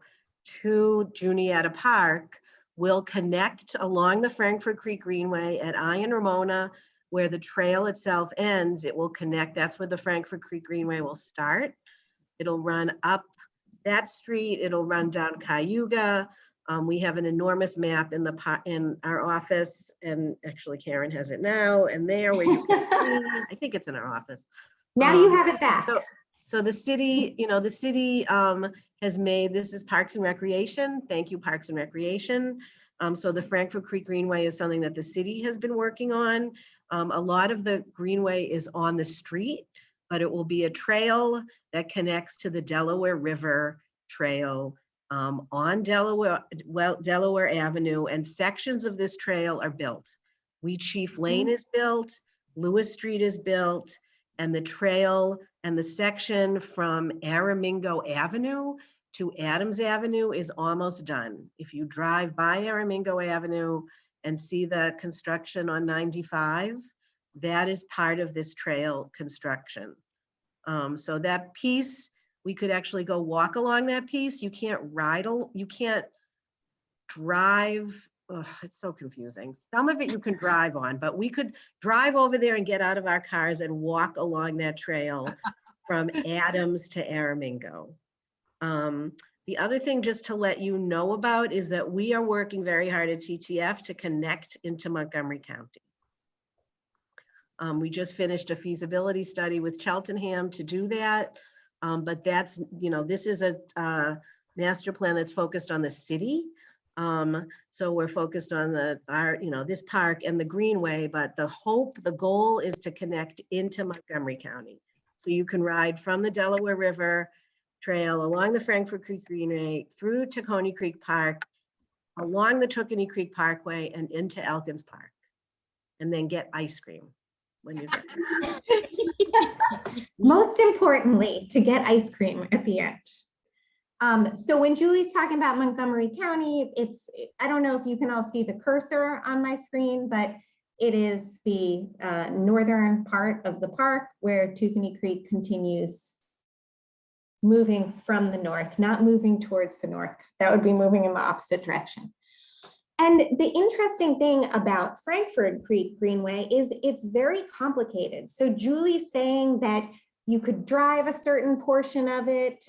to Juniata Park, will connect along the Frankfort Creek Greenway at Iron Ramona, where the trail itself ends. It will connect. That's where the Frankfort Creek Greenway will start. It'll run up that street. It'll run down Cayuga. We have an enormous map in our office, and actually Karen has it now, and there where you can see, I think it's in our office. Now you have it back. So the city, has made, this is Parks and Recreation. Thank you, Parks and Recreation. So the Frankfort Creek Greenway is something that the city has been working on. A lot of the Greenway is on the street, but it will be a trail that connects to the Delaware River Trail on Delaware Avenue, and sections of this trail are built. Wheatsheaf Lane is built, Lewis Street is built, and the trail and the section from Aramingo Avenue to Adams Avenue is almost done. If you drive by Aramingo Avenue and see the construction on 95, that is part of this trail construction. So that piece, we could actually go walk along that piece. You can't drive. Ugh, it's so confusing. Some of it you can drive on, but we could drive over there and get out of our cars and walk along that trail from Adams to Aramingo. The other thing just to let you know about is that we are working very hard at TTF to connect into Montgomery County. We just finished a feasibility study with Cheltenham to do that. But that's, this is a master plan that's focused on the city. So we're focused on this park and the Greenway, but the goal is to connect into Montgomery County. So you can ride from the Delaware River Trail along the Frankfort Creek Greenway through Tacony Creek Park, along the Tacony Creek Parkway and into Elkins Park, and then get ice cream when you get there. Most importantly, to get ice cream at the end. So when Julie's talking about Montgomery County, I don't know if you can all see the cursor on my screen, but it is the northern part of the park where Tacony Creek continues moving from the north, not moving towards the north. That would be moving in the opposite direction. And the interesting thing about Frankfort Creek Greenway is it's very complicated. So Julie's saying that you could drive a certain portion of it.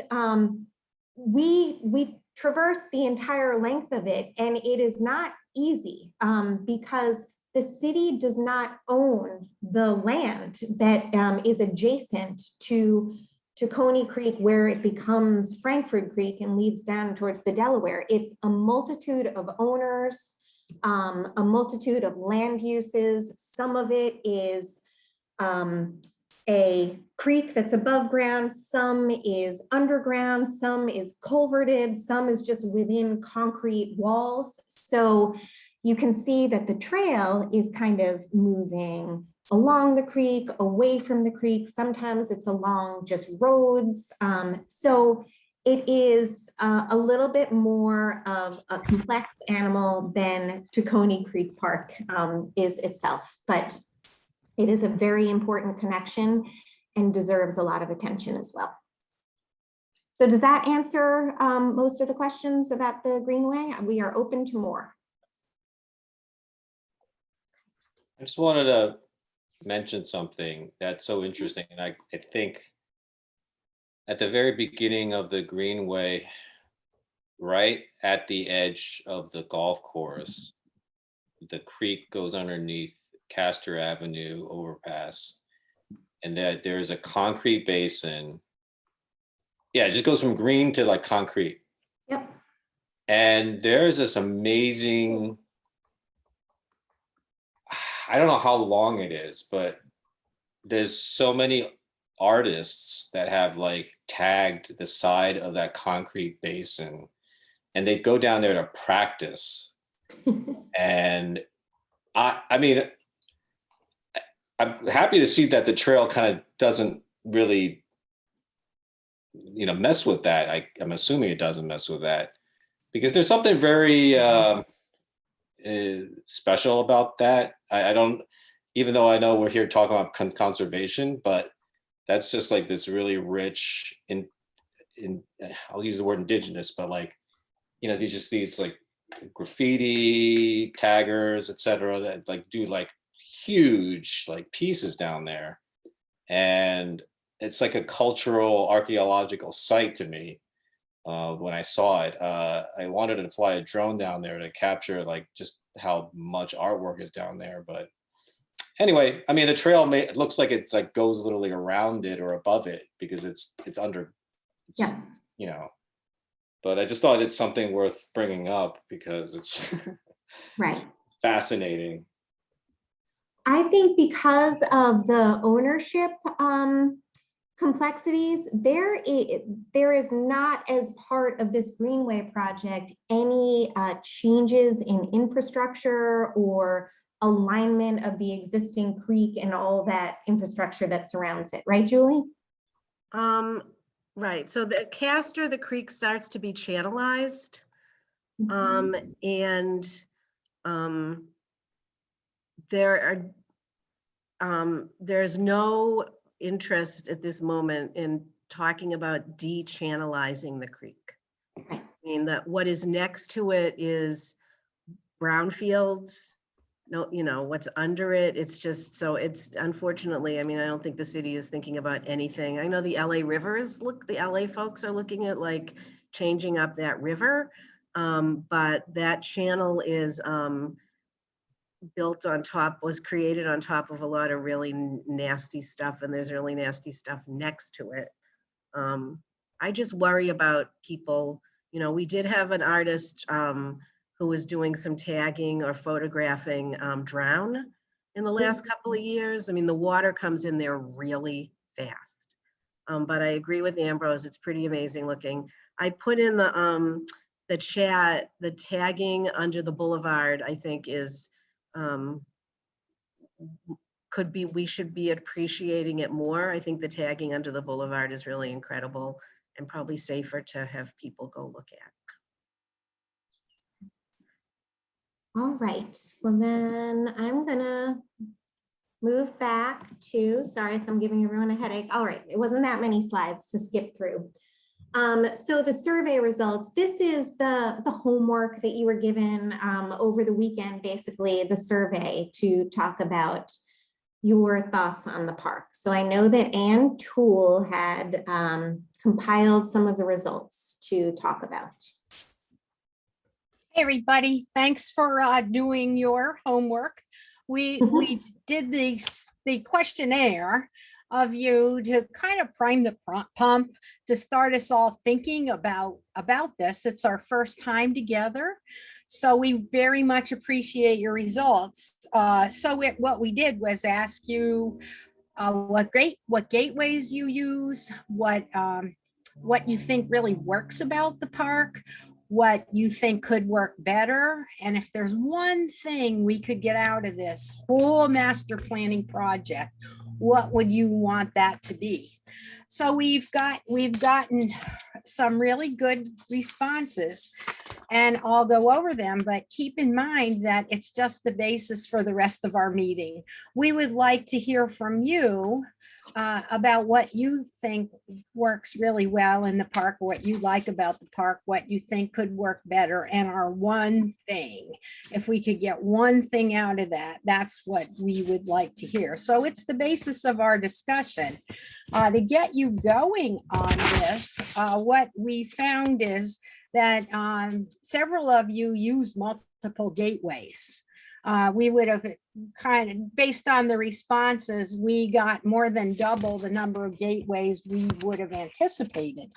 We traverse the entire length of it, and it is not easy because the city does not own the land that is adjacent to Tacony Creek, where it becomes Frankfort Creek and leads down towards the Delaware. It's a multitude of owners, a multitude of land uses. Some of it is a creek that's above ground, some is underground, some is culverted, some is just within concrete walls. So you can see that the trail is kind of moving along the creek, away from the creek. Sometimes it's along just roads. So it is a little bit more of a complex animal than Tacony Creek Park is itself, but it is a very important connection and deserves a lot of attention as well. So does that answer most of the questions about the Greenway? We are open to more. I just wanted to mention something that's so interesting. And I think at the very beginning of the Greenway, right at the edge of the golf course, the creek goes underneath Castor Avenue overpass, and that there's a concrete basin. Yeah, it just goes from green to like concrete. Yep. And there's this amazing I don't know how long it is, but there's so many artists that have like tagged the side of that concrete basin, and they go down there to practice. And I mean, I'm happy to see that the trail kind of doesn't really, mess with that. I'm assuming it doesn't mess with that, because there's something very special about that. I don't, even though I know we're here talking about conservation, but that's just like this really rich in I'll use the word indigenous, but like, these like graffiti taggers, etc., that like do like huge like pieces down there. And it's like a cultural archaeological site to me. When I saw it, I wanted to fly a drone down there to capture like just how much artwork is down there. But anyway, I mean, the trail it looks like it's like goes literally around it or above it, because it's under, Yeah. But I just thought it's something worth bringing up because it's Right. fascinating. I think because of the ownership complexities, there is not, as part of this Greenway project, any changes in infrastructure or alignment of the existing creek and all that infrastructure that surrounds it, right, Julie? Right, so the creek starts to be channelized, and there's no interest at this moment in talking about de-channelizing the creek. I mean, that what is next to it is brownfields. No, what's under it, it's just, so it's, unfortunately, I mean, I don't think the city is thinking about anything. I know the LA rivers, the LA folks are looking at like changing up that river, but that channel is was created on top of a lot of really nasty stuff, and there's really nasty stuff next to it. I just worry about people, we did have an artist who was doing some tagging or photographing drown in the last couple of years. I mean, the water comes in there really fast. But I agree with Ambrose, it's pretty amazing looking. I put in the chat, the tagging under the boulevard, I think is, we should be appreciating it more. I think the tagging under the boulevard is really incredible and probably safer to have people go look at. All right, well then I'm gonna move back to, sorry if I'm giving everyone a headache. All right, it wasn't that many slides to skip through. So the survey results, this is the homework that you were given over the weekend, basically the survey to talk about your thoughts on the park. So I know that Ann Toole had compiled some of the results to talk about. Hey, everybody, thanks for doing your homework. We did the questionnaire of you to kind of prime the pump to start us all thinking about this. It's our first time together, so we very much appreciate your results. What we did was ask you what gateways you use, what you think really works about the park, what you think could work better, and if there's one thing we could get out of this whole master planning project, what would you want that to be? So we've gotten some really good responses, and I'll go over them, but keep in mind that it's just the basis for the rest of our meeting. We would like to hear from you about what you think works really well in the park, what you like about the park, what you think could work better, and our one thing. If we could get one thing out of that, that's what we would like to hear. So it's the basis of our discussion. To get you going on this, what we found is that several of you use multiple gateways. We would have kind of, based on the responses, we got more than double the number of gateways we would have anticipated.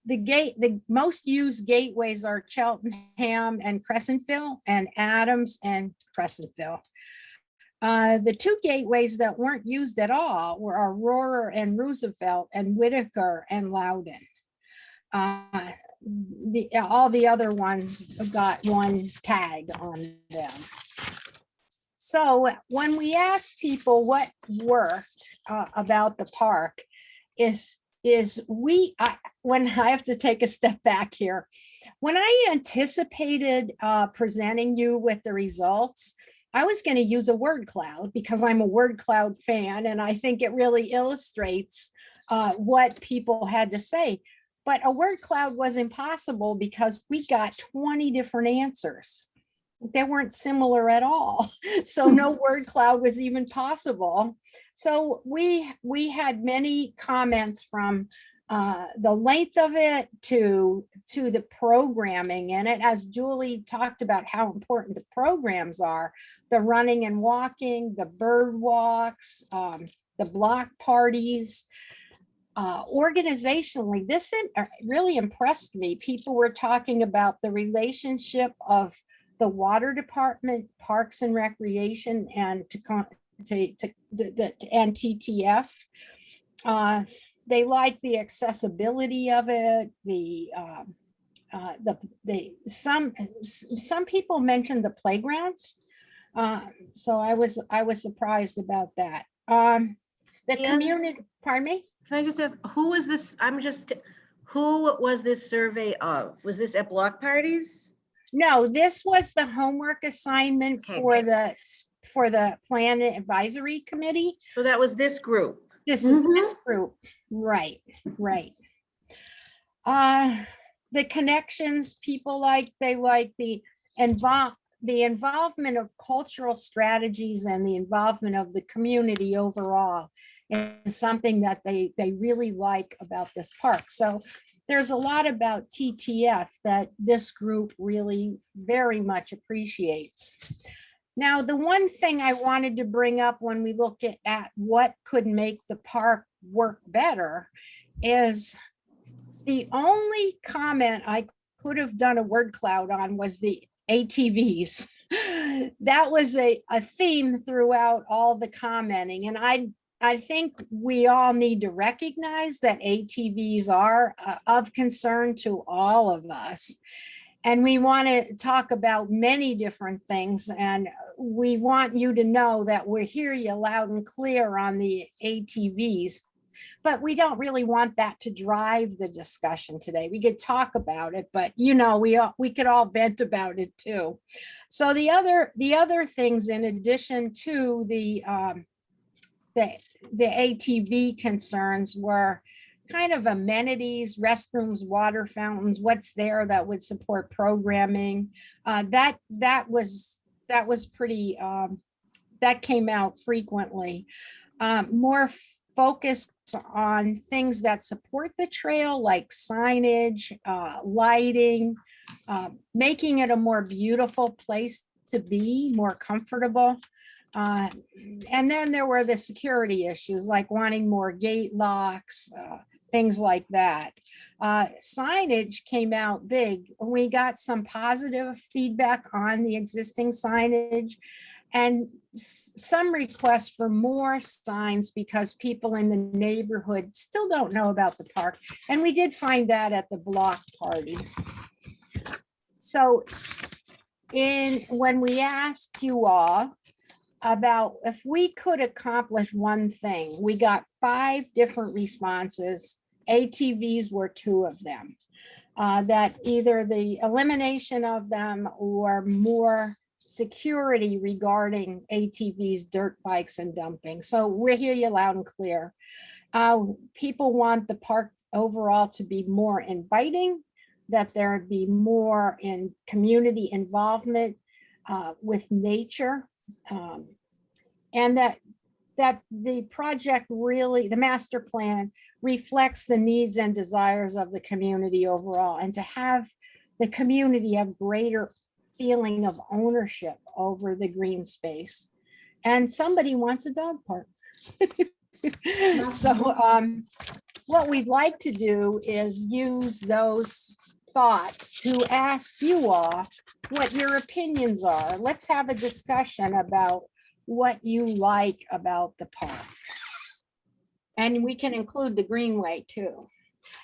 the most used gateways are Cheltenham and Crescentville, and Adams and Crescentville. The two gateways that weren't used at all were Aurora and Roosevelt, and Whitaker and Loudon. All the other ones got one tag on them. So when we ask people what worked about the park, when I have to take a step back here, when I anticipated presenting you with the results, I was going to use a word cloud because I'm a word cloud fan, and I think it really illustrates what people had to say. But a word cloud was impossible because we got 20 different answers. They weren't similar at all. So no word cloud was even possible. So we had many comments from the length of it to the programming in it, as Julie talked about how important the programs are, the running and walking, the bird walks, the block parties. Organizationally, this really impressed me. People were talking about the relationship of the water department, parks and recreation, and and TTF. They like the accessibility of it. Some people mentioned the playgrounds, so I was surprised about that. The community, pardon me. Can I just ask, who was this? Who was this survey of? Was this at block parties? No, this was the homework assignment for the Plan Advisory Committee. So that was this group. This is this group, right. The connections, people they like the involvement of cultural strategies and the involvement of the community overall is something that they really like about this park. So there's a lot about TTF that this group really very much appreciates. Now, the one thing I wanted to bring up when we look at what could make the park work better is the only comment I could have done a word cloud on was the ATVs. That was a theme throughout all the commenting. And I think we all need to recognize that ATVs are of concern to all of us. And we want to talk about many different things. And we want you to know that we hear you loud and clear on the ATVs. But we don't really want that to drive the discussion today. We could talk about it, but we could all vent about it too. So the other things, in addition to the ATV concerns, were kind of amenities, restrooms, water fountains, what's there that would support programming. That was pretty, that came out frequently. More focused on things that support the trail, like signage, lighting, making it a more beautiful place to be, more comfortable. And then there were the security issues, like wanting more gate locks, things like that. Signage came out big. We got some positive feedback on the existing signage, and some requests for more signs because people in the neighborhood still don't know about the park. And we did find that at the block parties. So when we asked you all about if we could accomplish one thing, we got 5 different responses. ATVs were 2 of them. That either the elimination of them or more security regarding ATVs, dirt bikes, and dumping. So we hear you loud and clear. People want the park overall to be more inviting, that there be more in community involvement with nature, and that the project really, the master plan, reflects the needs and desires of the community overall, and to have the community have greater feeling of ownership over the green space. And somebody wants a dog park. So what we'd like to do is use those thoughts to ask you all what your opinions are. Let's have a discussion about what you like about the park. And we can include the Greenway too.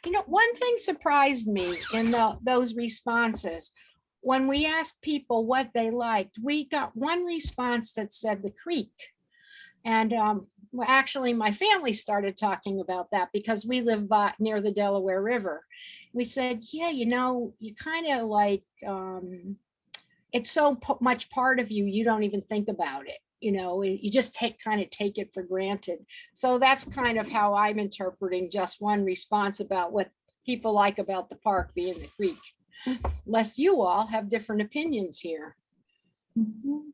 You know, one thing surprised me in those responses. When we asked people what they liked, we got one response that said the creek. And well, actually, my family started talking about that because we live near the Delaware River. We said, yeah, you know, you kind of like, it's so much part of you, you don't even think about it. You know, you just kind of take it for granted. So that's kind of how I'm interpreting just one response about what people like about the park being the creek. Unless you all have different opinions here.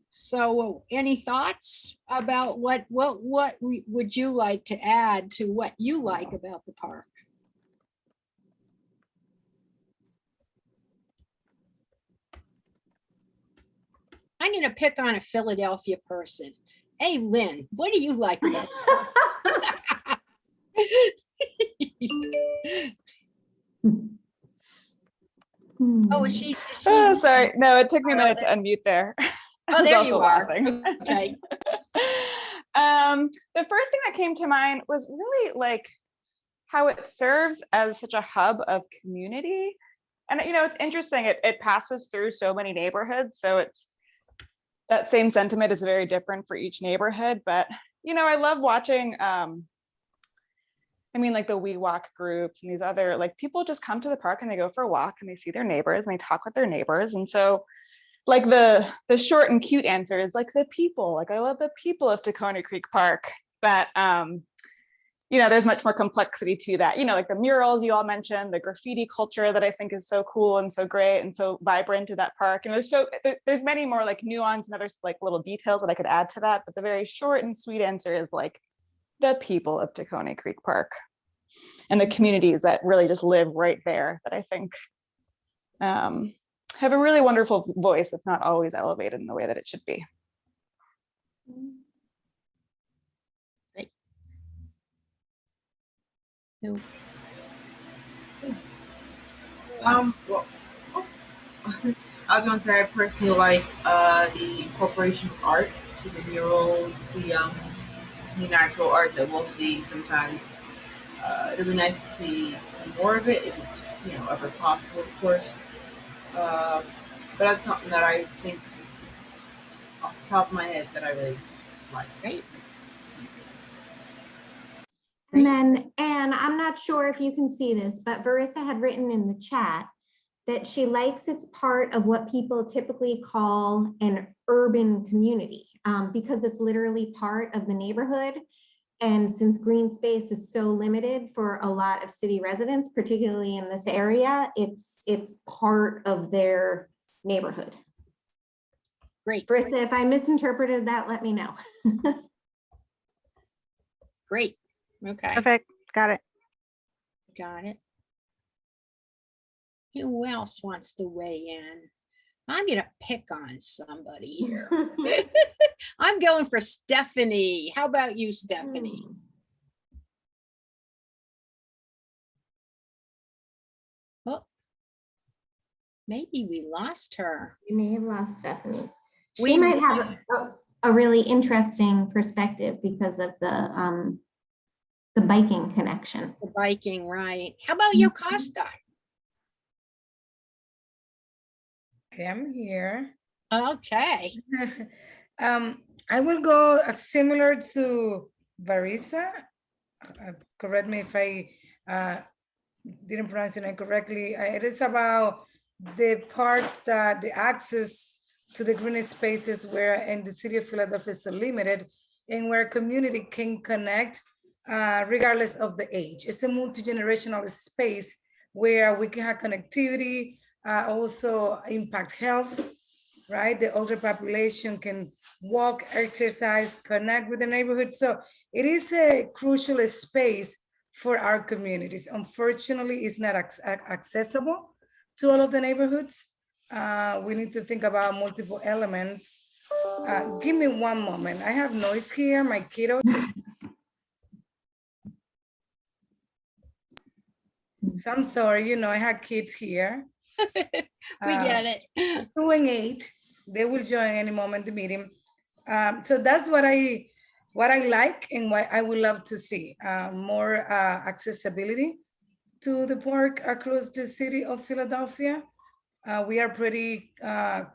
So any thoughts about what would you like to add to what you like about the park? I'm going to pick on a Philadelphia person. Hey, Lynn, what do you like about Oh, is she? Oh, sorry. No, it took me a minute to unmute there. Oh, there you are. Laughing. Okay. The first thing that came to mind was really like how it serves as such a hub of community. And you know, it's interesting, it passes through so many neighborhoods. So it's that same sentiment is very different for each neighborhood. But you know, I love watching I mean, like the We Walk groups and these other, like people just come to the park and they go for a walk and they see their neighbors and they talk with their neighbors. And so like the short and cute answer is like the people, like I love the people of Tacony Creek Park. But you know, there's much more complexity to that. You know, like the murals you all mentioned, the graffiti culture that I think is so cool and so great and so vibrant to that park. And there's many more like nuance and other like little details that I could add to that. But the very short and sweet answer is like the people of Tacony Creek Park and the communities that really just live right there that I think have a really wonderful voice that's not always elevated in the way that it should be. No. Well, I was gonna say I personally like the incorporation of art, so the murals, the natural art that we'll see sometimes. It'd be nice to see some more of it if it's ever possible, of course. But that's something that I think off the top of my head that I really like. Great. And then, and I'm not sure if you can see this, but Verissa had written in the chat that she likes it's part of what people typically call an urban community because it's literally part of the neighborhood. And since green space is so limited for a lot of city residents, particularly in this area, it's part of their neighborhood. Great. Verissa, if I misinterpreted that, let me know. Great. Okay. Perfect. Got it. Got it. Who else wants to weigh in? I'm going to pick on somebody here. I'm going for Stephanie. How about you, Stephanie? Oh, maybe we lost her. You may have lost Stephanie. She We might have a really interesting perspective because of the biking connection. The biking, right. How about you, Costa? I am here. Okay. I will go similar to Verissa. Correct me if I didn't pronounce your name correctly. It is about the parts that the access to the green spaces where in the city of Philadelphia is so limited and where community can connect regardless of the age. It's a multi-generational space where we can have connectivity, also impact health, right? The older population can walk, exercise, connect with the neighborhood. So it is a crucial space for our communities. Unfortunately, it's not accessible to all of the neighborhoods. We need to think about multiple elements. Give me one moment. I have noise here, my kiddo. So I'm sorry, you know, I had kids here. We get it. 2 and 8, they will join any moment the meeting. So that's what I like and what I would love to see, more accessibility to the park across the city of Philadelphia. We are pretty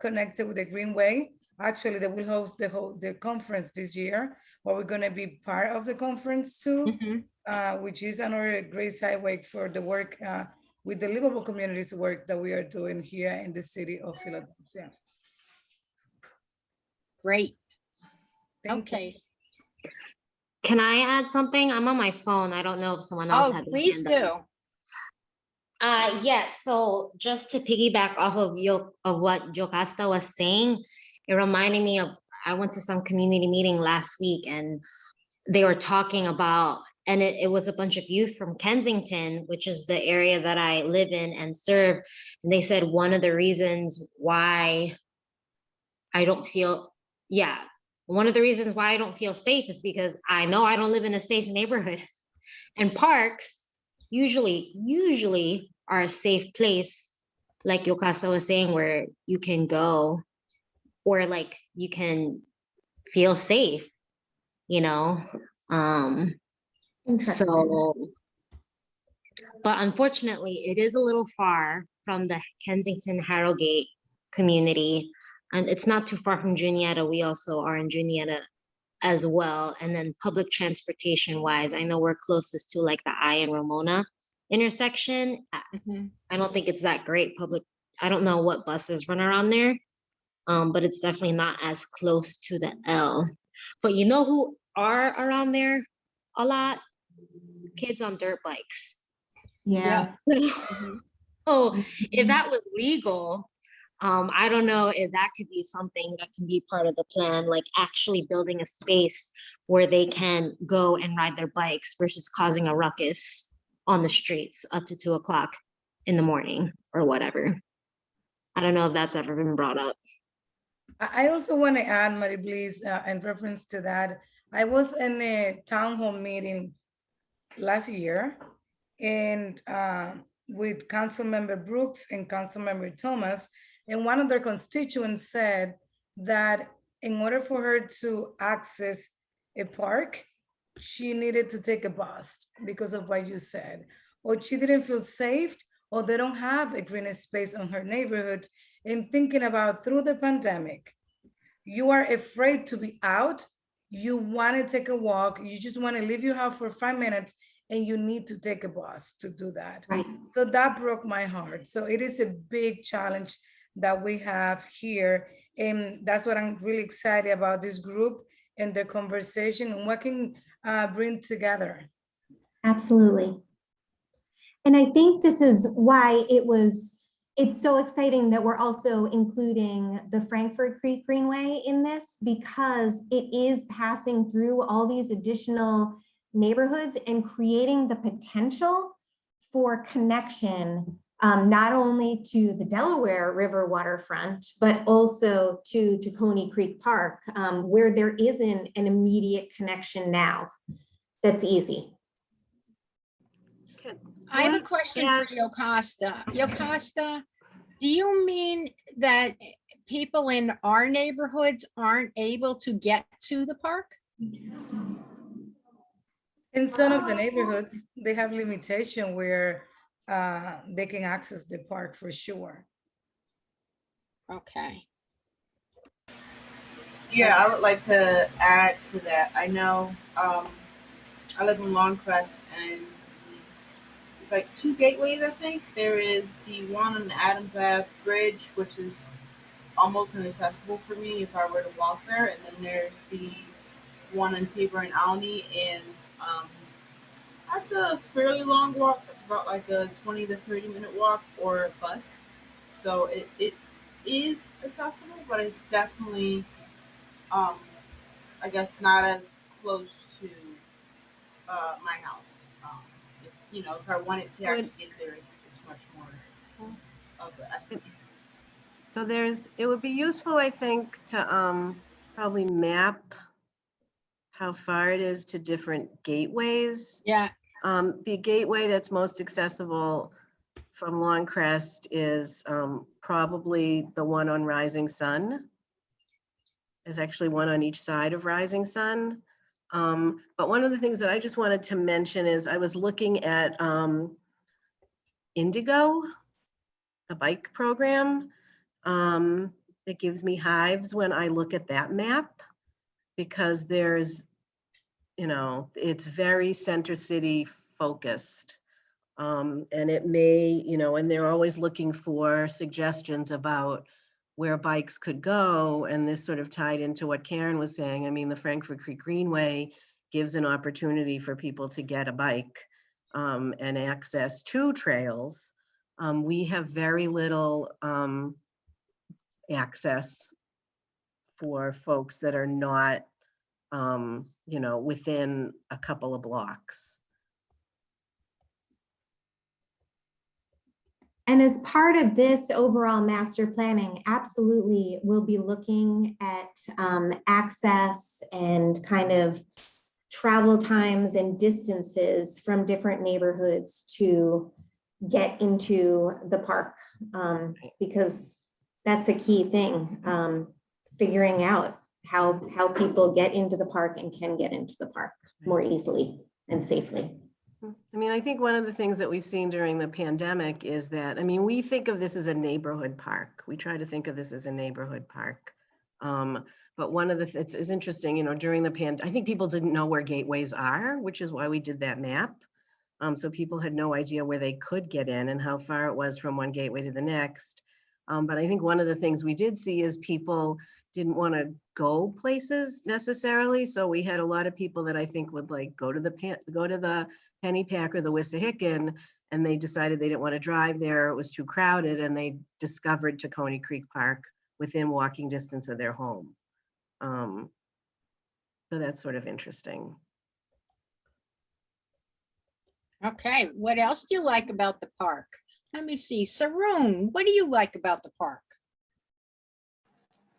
connected with the Greenway. Actually, they will host the conference this year, where we're going to be part of the conference too, which is another great sideway for the work with the livable communities work that we are doing here in the city of Philadelphia. Great. Thank you. Okay. Can I add something? I'm on my phone. I don't know if someone else Oh, had their please hand up. do. Yes, so just to piggyback off of what Jocasta was saying, it reminded me of, I went to some community meeting last week and they were talking about, and it was a bunch of youth from Kensington, which is the area that I live in and serve. And they said one of the reasons why I don't feel, one of the reasons why I don't feel safe is because I know I don't live in a safe neighborhood. And parks usually are a safe place, like Yokasta was saying, where you can go or like you can feel safe, you know? So, but unfortunately, it is a little far from the Kensington Harrogate community. And it's not too far from Juniata. We also are in Juniata as well. And then public transportation wise, I know we're closest to like the I and Ramona intersection. I don't think it's that great public. I don't know what buses run around there, but it's definitely not as close to the L. But you know who are around there a lot? Kids on dirt bikes. Yeah. So if that was legal, I don't know if that could be something that can be part of the plan, like actually building a space where they can go and ride their bikes versus causing a ruckus on the streets up to 2 o'clock in the morning or whatever. I don't know if that's ever been brought up. I also want to add, Mary, please, in reference to that, I was in a town hall meeting last year and with Councilmember Brooks and Councilmember Thomas, and one of their constituents said that in order for her to access a park, she needed to take a bus because of what you said, or she didn't feel safe, or they don't have a green space on her neighborhood. And thinking about through the pandemic, you are afraid to be out, you want to take a walk, you just want to leave your house for 5 minutes, and you need to take a bus to do that. Right. So that broke my heart. So it is a big challenge that we have here. And that's what I'm really excited about this group and the conversation and what can bring together. Absolutely. And I think this is why it's so exciting that we're also including the Frankfort Creek Greenway in this, because it is passing through all these additional neighborhoods and creating the potential for connection, not only to the Delaware River waterfront, but also to Tacony Creek Park, where there isn't an immediate connection now that's easy. I have a question for Yocasta. Yocasta, do you mean that people in our neighborhoods aren't able to get to the park? In some of the neighborhoods, they have limitation where they can access the park for sure. Okay. Yeah, I would like to add to that. I know I live in Longcrest, and it's like 2 gateways, I think. There is the one on the Adams Ave Bridge, which is almost inaccessible for me if I were to walk there. And then there's the one in Tabor and Alney, and that's a fairly long walk. It's about like a 20 to 30 minute walk or a bus. So it is accessible, but it's definitely, I guess, not as close to my house. If I wanted to actually get there, it's much more of an effort. So it would be useful, I think, to probably map how far it is to different gateways. Yeah. The gateway that's most accessible from Longcrest is probably the one on Rising Sun. There's actually one on each side of Rising Sun. But one of the things that I just wanted to mention is I was looking at Indigo, a bike program. It gives me hives when I look at that map because there's, it's very center city focused. And it may, and they're always looking for suggestions about where bikes could go. And this sort of tied into what Karen was saying. I mean, the Frankfort Creek Greenway gives an opportunity for people to get a bike and access to trails. We have very little access for folks that are not, within a couple of blocks. And as part of this overall master planning, absolutely, we'll be looking at access and kind of travel times and distances from different neighborhoods to get into the park, because that's a key thing, figuring out how people get into the park and can get into the park more easily and safely. I mean, I think one of the things that we've seen during the pandemic is that, I mean, we think of this as a neighborhood park. We try to think of this as a neighborhood park. But one of the, it's interesting, during the I think people didn't know where gateways are, which is why we did that map. So people had no idea where they could get in and how far it was from one gateway to the next. But I think one of the things we did see is people didn't want to go places necessarily. So we had a lot of people that I think would like go to the Pennypack or the Wissahickon, and they decided they didn't want to drive there. It was too crowded, and they discovered Tacony Creek Park within walking distance of their home. So that's sort of interesting. Okay, what else do you like about the park? Let me see, Saroon, what do you like about the park?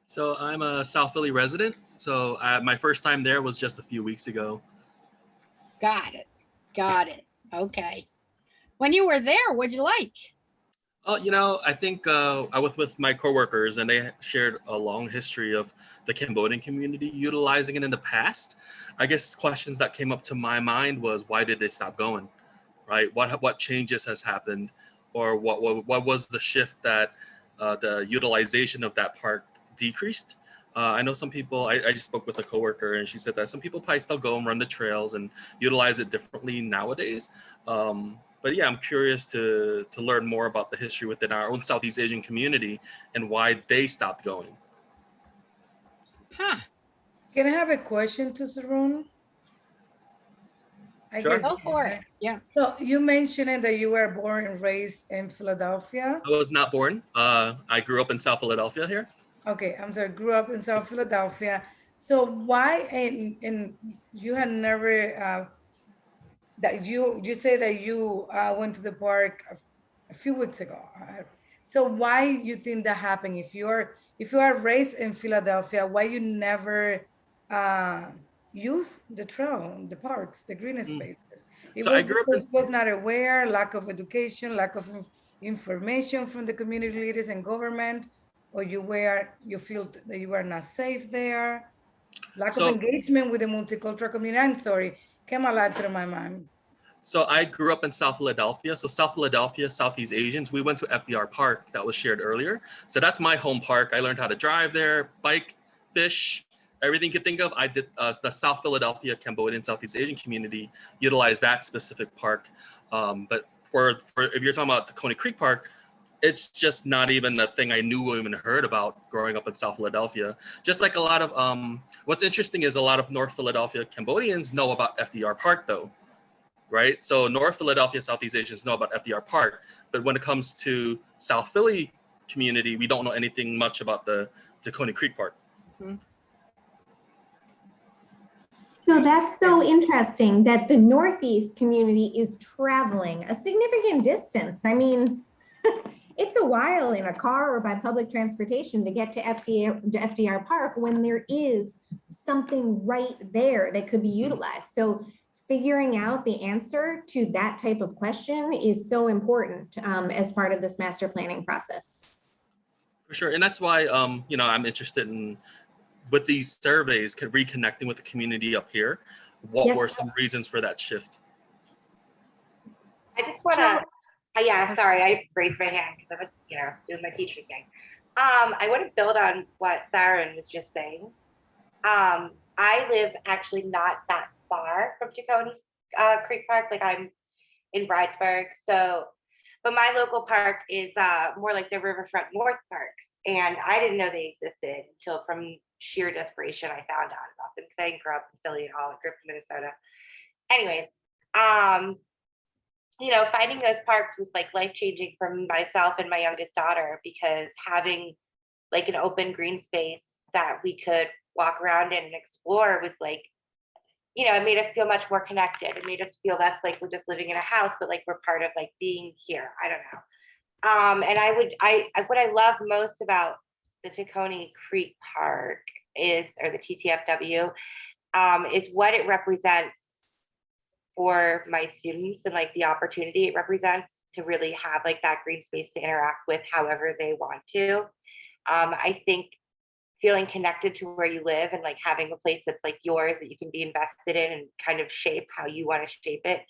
So I'm a South Philly resident. So my first time there was just a few weeks ago. Got it. Okay. When you were there, what'd you like? I think I was with my coworkers and they shared a long history of the Cambodian community utilizing it in the past. I guess questions that came up to my mind was, why did they stop going, right? What changes has happened, or what was the shift that the utilization of that park decreased? I know some people, I just spoke with a coworker and she said that some people probably still go and run the trails and utilize it differently nowadays. But yeah, I'm curious to learn more about the history within our own Southeast Asian community and why they stopped going. Huh. Can I have a question to Saroon? Sure. Go for it. Yeah. So you mentioned that you were born and raised in Philadelphia. I was not born. I grew up in South Philadelphia here. Okay, I'm sorry, grew up in South Philadelphia. So why, and you had never, that you say that you went to the park a few weeks ago. So why you think that happened? If you are raised in Philadelphia, why you never use the trail, the parks, the green spaces? Was not aware, lack of education, lack of information from the community leaders and government, or you feel that you are not safe there, lack of engagement with the multicultural community. I'm sorry, came a lot through my mind. So I grew up in South Philadelphia. So South Philadelphia, Southeast Asians, we went to FDR Park that was shared earlier. So that's my home park. I learned how to drive there, bike, fish, everything you could think of. I did the South Philadelphia Cambodian Southeast Asian community utilized that specific park. But for if you're talking about Tacony Creek Park, it's just not even a thing I knew or even heard about growing up in South Philadelphia. Just like a lot of, what's interesting is a lot of North Philadelphia Cambodians know about FDR Park though, right? So North Philadelphia Southeast Asians know about FDR Park, but when it comes to South Philly community, we don't know anything much about the Tacony Creek Park. Mm-hmm. So that's so interesting that the Northeast community is traveling a significant distance. I mean, it's a while in a car or by public transportation to get to FDR Park when there is something right there that could be utilized. So figuring out the answer to that type of question is so important as part of this master planning process. For sure, and that's why you know, I'm interested in, with these surveys, reconnecting with the community up here. What were some reasons for that shift? I just want to, yeah, sorry, I raised my hand because I was, you know, doing my teaching thing. I want to build on what Sarah was just saying. I live actually not that far from Tacony Creek Park, like I'm in Bridesburg. So, but my local park is more like the Riverfront North Parks. And I didn't know they existed until from sheer desperation I found out about them because I didn't grow up in Philly at all. I grew up in Minnesota. Anyways, you know, finding those parks was like life-changing for myself and my youngest daughter, because having like an open green space that we could walk around in and explore was like, you know, it made us feel much more connected. It made us feel less like we're just living in a house, but like we're part of like being here. I don't know. And what I love most about the Tacony Creek Park is, or the TTFW, is what it represents for my students and like the opportunity it represents to really have like that green space to interact with however they want to. I think feeling connected to where you live and like having a place that's like yours that you can be invested in and kind of shape how you want to shape it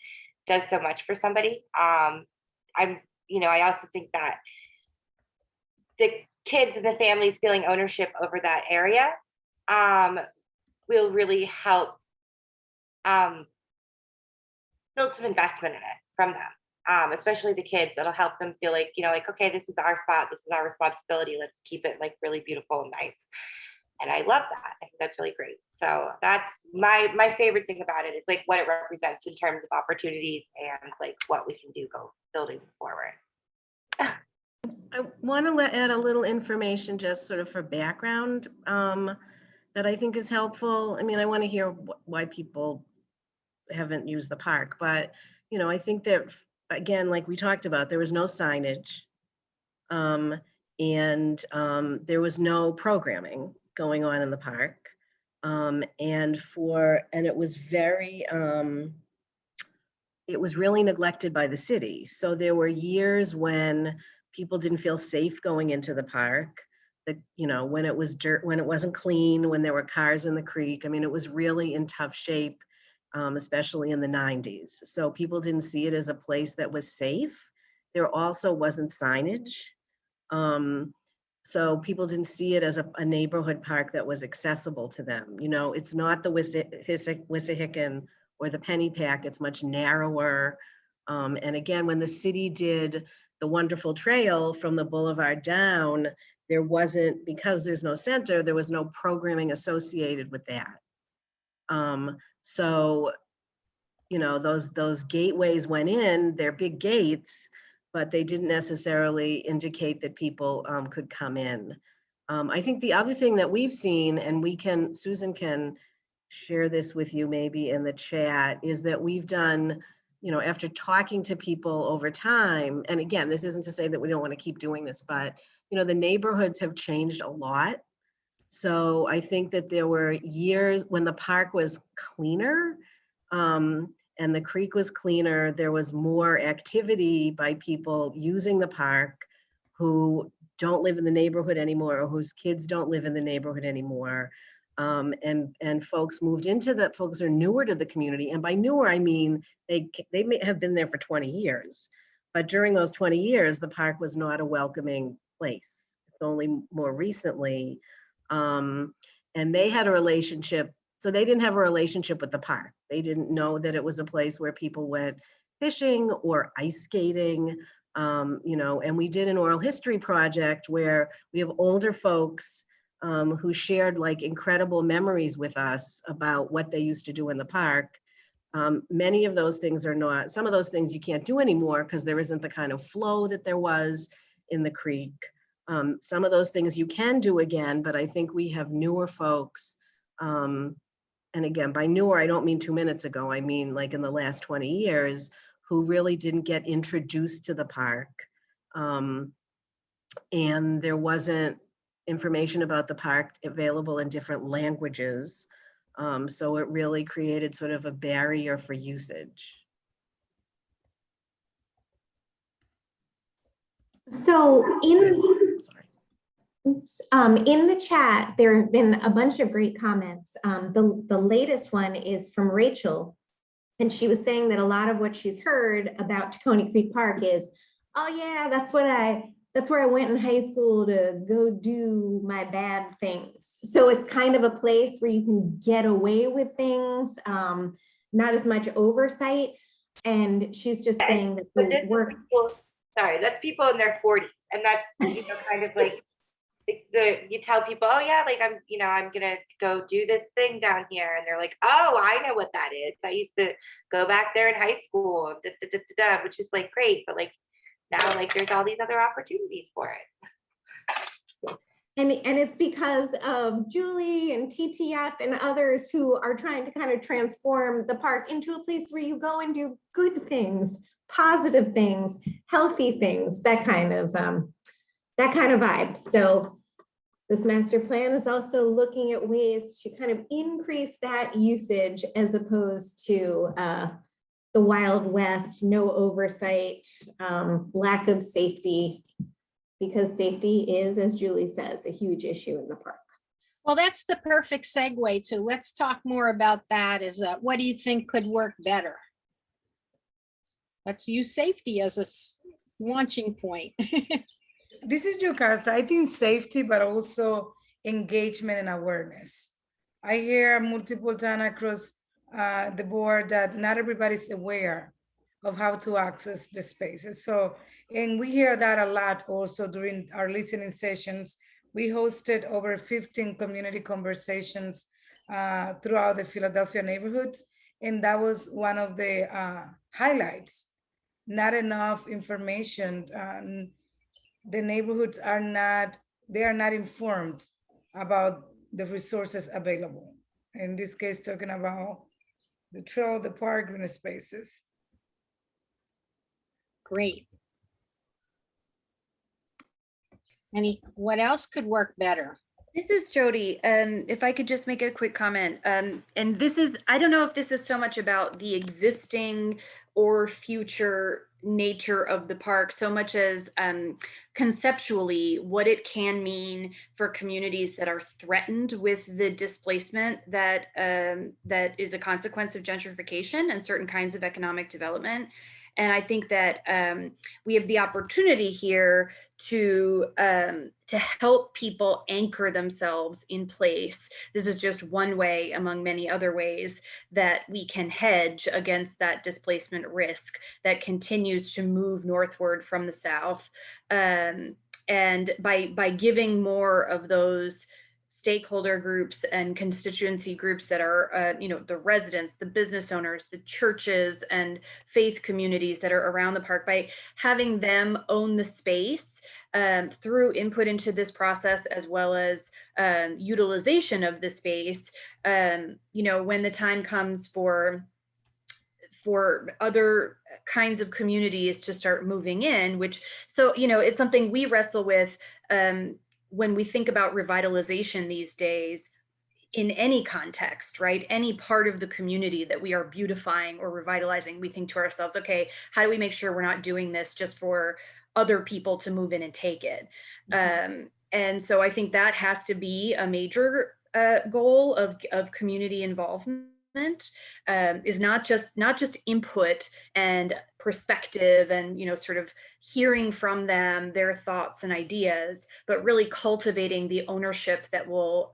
does so much for somebody. You know, I also think that the kids and the families feeling ownership over that area will really help build some investment in it from them, especially the kids. It'll help them feel like, you know, like, okay, this is our spot, this is our responsibility, let's keep it like really beautiful and nice. And I love that. I think that's really great. So that's my favorite thing about it, is like what it represents in terms of opportunities and like what we can do go building forward. I want to add a little information just sort of for background that I think is helpful. I mean, I want to hear why people haven't used the park, but you know, I think that again, like we talked about, there was no signage, and there was no programming going on in the park, and it was very it was really neglected by the city. So there were years when people didn't feel safe going into the park. That, you know, when it was dirt, when it wasn't clean, when there were cars in the creek. I mean, it was really in tough shape, especially in the 90s. So people didn't see it as a place that was safe. There also wasn't signage. So people didn't see it as a neighborhood park that was accessible to them. You know, it's not the Wissahickon or the Pennypack, it's much narrower. And again, when the city did the wonderful trail from the boulevard down, there wasn't, because there's no center, there was no programming associated with that. So, you know, those gateways went in, they're big gates, but they didn't necessarily indicate that people could come in. I think the other thing that we've seen, and Susan can share this with you maybe in the chat, is that we've done, you know, after talking to people over time, and again, this isn't to say that we don't want to keep doing this, but, you know, the neighborhoods have changed a lot. So I think that there were years when the park was cleaner, and the creek was cleaner, there was more activity by people using the park who don't live in the neighborhood anymore, or whose kids don't live in the neighborhood anymore. And folks moved into that, folks are newer to the community. And by newer, I mean, they may have been there for 20 years, but during those 20 years, the park was not a welcoming place. It's only more recently. And they had a relationship, so they didn't have a relationship with the park. They didn't know that it was a place where people went fishing or ice skating, you know, and we did an oral history project where we have older folks who shared like incredible memories with us about what they used to do in the park. Many of those things are not, some of those things you can't do anymore because there isn't the kind of flow that there was in the creek. Some of those things you can do again, but I think we have newer folks. And again, by newer, I don't mean 2 minutes ago, I mean like in the last 20 years, who really didn't get introduced to the park. And there wasn't information about the park available in different languages. So it really created sort of a barrier for usage. So in the chat, there have been a bunch of great comments. The latest one is from Rachel, and she was saying that a lot of what she's heard about Tacony Creek Park is, oh yeah, that's where I went in high school to go do my bad things. So it's kind of a place where you can get away with things, not as much oversight. And she's just saying that the work. That's people in their 40s, and that's kind of like you tell people, oh yeah, like I'm gonna go do this thing down here, and they're like, oh, I know what that is. I used to go back there in high school, which is like great, but like now like there's all these other opportunities for it. And it's because of Julie and TTF and others who are trying to kind of transform the park into a place where you go and do good things, positive things, healthy things, that kind of vibe. So this master plan is also looking at ways to kind of increase that usage as opposed to the Wild West, no oversight, lack of safety, because safety is, as Julie says, a huge issue in the park. Well, that's the perfect segue to, let's talk more about that. Is what do you think could work better? Let's use safety as a launching point. This is Yukasa. I think safety, but also engagement and awareness. I hear multiple times across the board that not everybody's aware of how to access the spaces. So, and we hear that a lot also during our listening sessions. We hosted over 15 community conversations throughout the Philadelphia neighborhoods. And that was one of the highlights. Not enough information. The neighborhoods are not informed about the resources available. In this case, talking about the trail, the park, green spaces. Great. What else could work better? This is Jody. If I could just make a quick comment. And this is, I don't know if this is so much about the existing or future nature of the park, so much as conceptually what it can mean for communities that are threatened with the displacement that that is a consequence of gentrification and certain kinds of economic development. And I think that we have the opportunity here to help people anchor themselves in place. This is just one way among many other ways that we can hedge against that displacement risk that continues to move northward from the south. And by giving more of those stakeholder groups and constituency groups that are, the residents, the business owners, the churches and faith communities that are around the park, by having them own the space through input into this process, as well as utilization of the space, when the time comes for other kinds of communities to start moving in, it's something we wrestle with when we think about revitalization these days in any context, right? Any part of the community that we are beautifying or revitalizing, we think to ourselves, okay, how do we make sure we're not doing this just for other people to move in and take it? And so I think that has to be a major goal of community involvement. Is not just input and perspective and sort of hearing from them their thoughts and ideas, but really cultivating the ownership that will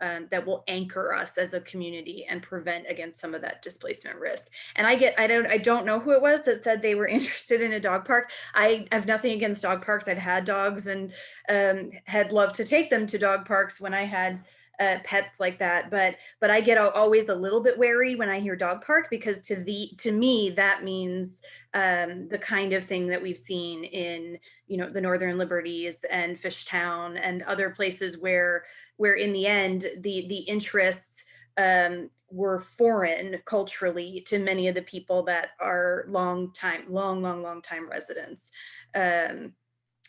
anchor us as a community and prevent against some of that displacement risk. And I don't know who it was that said they were interested in a dog park. I have nothing against dog parks. I've had dogs and had loved to take them to dog parks when I had pets like that, but I get always a little bit wary when I hear dog park, because to me that means the kind of thing that we've seen in the Northern Liberties and Fishtown and other places where in the end the interests were foreign culturally to many of the people that are long time residents.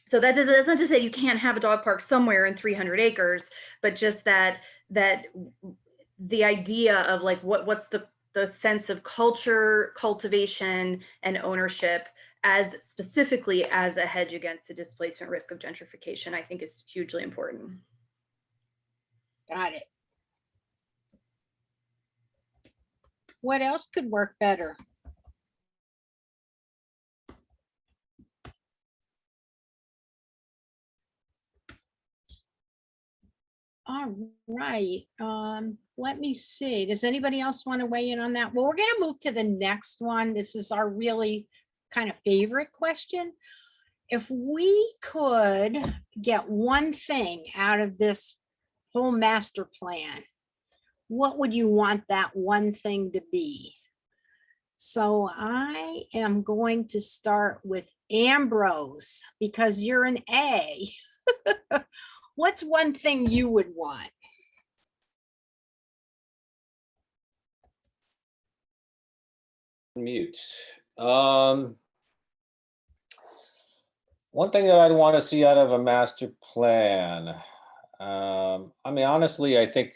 So that's not to say you can't have a dog park somewhere in 300 acres, but just that the idea of like what's the sense of culture, cultivation, and ownership as specifically as a hedge against the displacement risk of gentrification, I think is hugely important. Got it. What else could work better? All right, let me see. Does anybody else want to weigh in on that? Well, we're going to move to the next one. This is our really kind of favorite question. If we could get one thing out of this whole master plan, what would you want that one thing to be? So I am going to start with Ambrose because you're an A. What's one thing you would want? Mute. One thing that I'd want to see out of a master plan. I mean, honestly, I think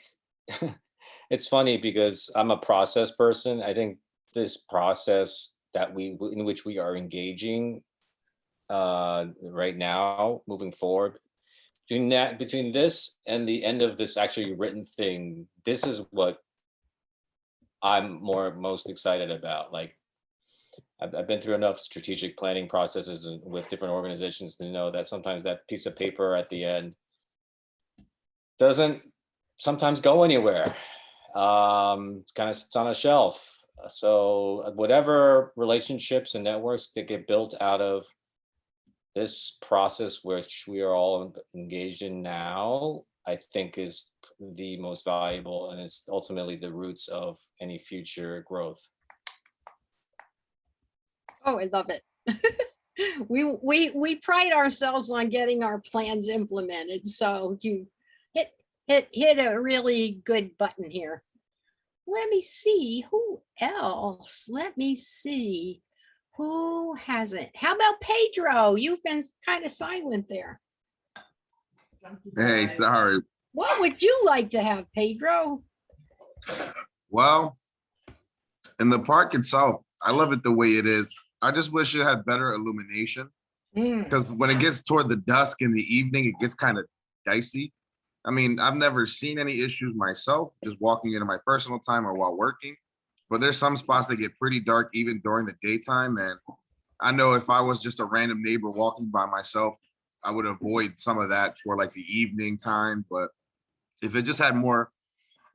it's funny because I'm a process person. I think this process that in which we are engaging right now, moving forward, between this and the end of this actually written thing, this is what I'm most excited about. Like, I've been through enough strategic planning processes with different organizations to know that sometimes that piece of paper at the end doesn't sometimes go anywhere. It kind of sits on a shelf. So whatever relationships and networks that get built out of this process, which we are all engaged in now, I think is the most valuable, and it's ultimately the roots of any future growth. Oh, I love it. we pride ourselves on getting our plans implemented. So you hit a really good button here. Let me see who else. Let me see who hasn't. How about Pedro? You've been kind of silent there. Hey, sorry. What would you like to have, Pedro? Well, in the park itself, I love it the way it is. I just wish it had better illumination because when it gets toward the dusk in the evening, it gets kind of dicey. I mean, I've never seen any issues myself, just walking into my personal time or while working, but there's some spots that get pretty dark even during the daytime. And I know if I was just a random neighbor walking by myself, I would avoid some of that for like the evening time. But if it just had more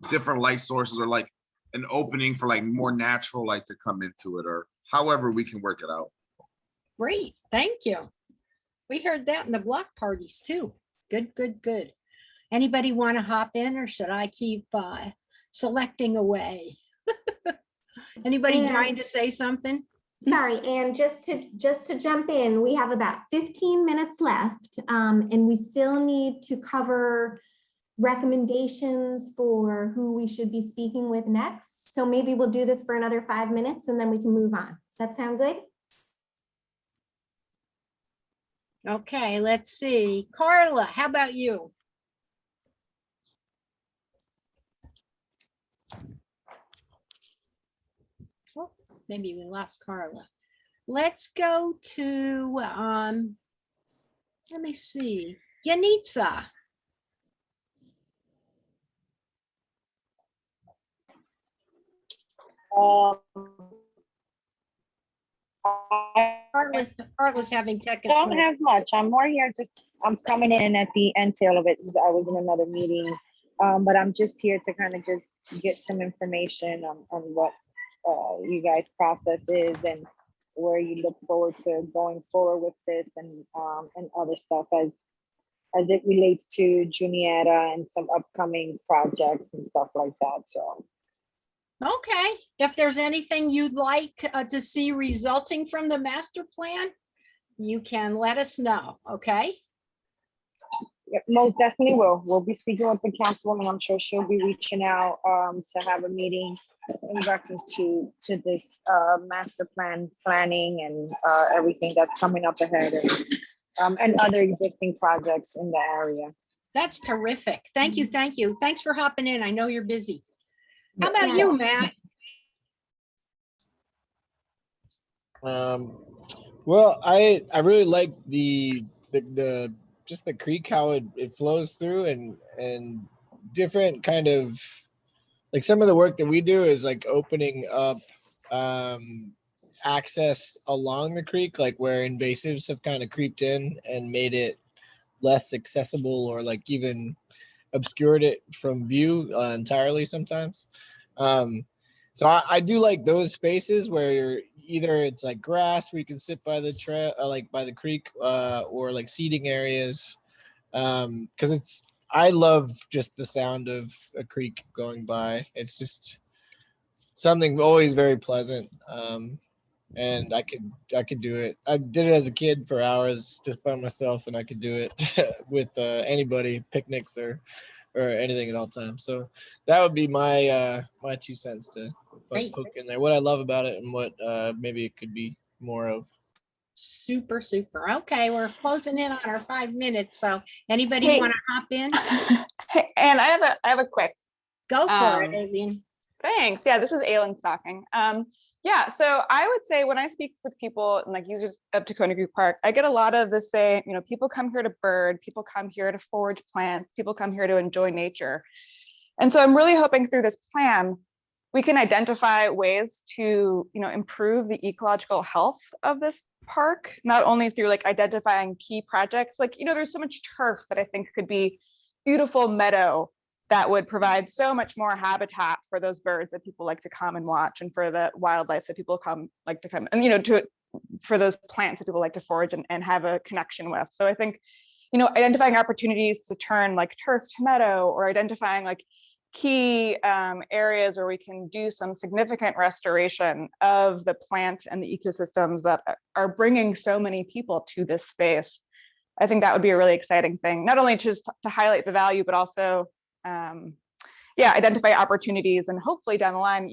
different light sources or like an opening for like more natural light to come into it, or however we can work it out. Great, thank you. We heard that in the block parties too. Good, good, good. Anybody want to hop in, or should I keep selecting away? Anybody trying to say something? Sorry, and just to jump in, we have about 15 minutes left, and we still need to cover recommendations for who we should be speaking with next. So maybe we'll do this for another 5 minutes and then we can move on. Does that sound good? Okay, let's see. Carla, how about you? Oh, maybe we lost Carla. Let's go to, let me see, Yanitza. Carla's having technical. Don't have much. I'm more here I'm coming in at the end tail of it because I was in another meeting. But I'm just here to kind of just get some information on what you guys' process is and where you look forward to going forward with this and other stuff as it relates to Juniata and some upcoming projects and stuff like that. So. Okay, if there's anything you'd like to see resulting from the master plan, you can let us know, okay? Yep, most definitely will. We'll be speaking with the councilwoman. I'm sure she'll be reaching out to have a meeting in reference to this master plan planning and everything that's coming up ahead and other existing projects in the area. That's terrific. Thank you. Thank you. Thanks for hopping in. I know you're busy. How about you, Matt? Well, I really like the just the creek, how it flows through, and different kind of, like, some of the work that we do is like opening up access along the creek, like where invasives have kind of creeped in and made it less accessible, or like even obscured it from view entirely sometimes. So I do like those spaces where either it's like grass where you can sit by the trail, like by the creek, or like seating areas. Because I love just the sound of a creek going by. It's just something always very pleasant. And I could do it. I did it as a kid for hours just by myself, and I could do it with anybody, picnics or anything at all times. So that would be my my 2 cents to poke in there. What I love about it and what maybe it could be more of. Super, super. Okay, we're closing in on our 5 minutes. So anybody Hey. want to hop in? Hey, and I have a quick. Go for it, Aileen. Thanks. Yeah, this is Aileen talking. Yeah, so I would say when I speak with people and like users of Tacony Creek Park, I get a lot of the same, people come here to bird, people come here to forage plants, people come here to enjoy nature. And so I'm really hoping through this plan, we can identify ways to, improve the ecological health of this park, not only through like identifying key projects, like, there's so much turf that I think could be beautiful meadow that would provide so much more habitat for those birds that people like to come and watch, and for the wildlife that people like to come, and for those plants that people like to forage and have a connection with. So I think, identifying opportunities to turn like turf to meadow, or identifying like key areas where we can do some significant restoration of the plant and the ecosystems that are bringing so many people to this space. I think that would be a really exciting thing, not only just to highlight the value, but also identify opportunities, and hopefully down the line,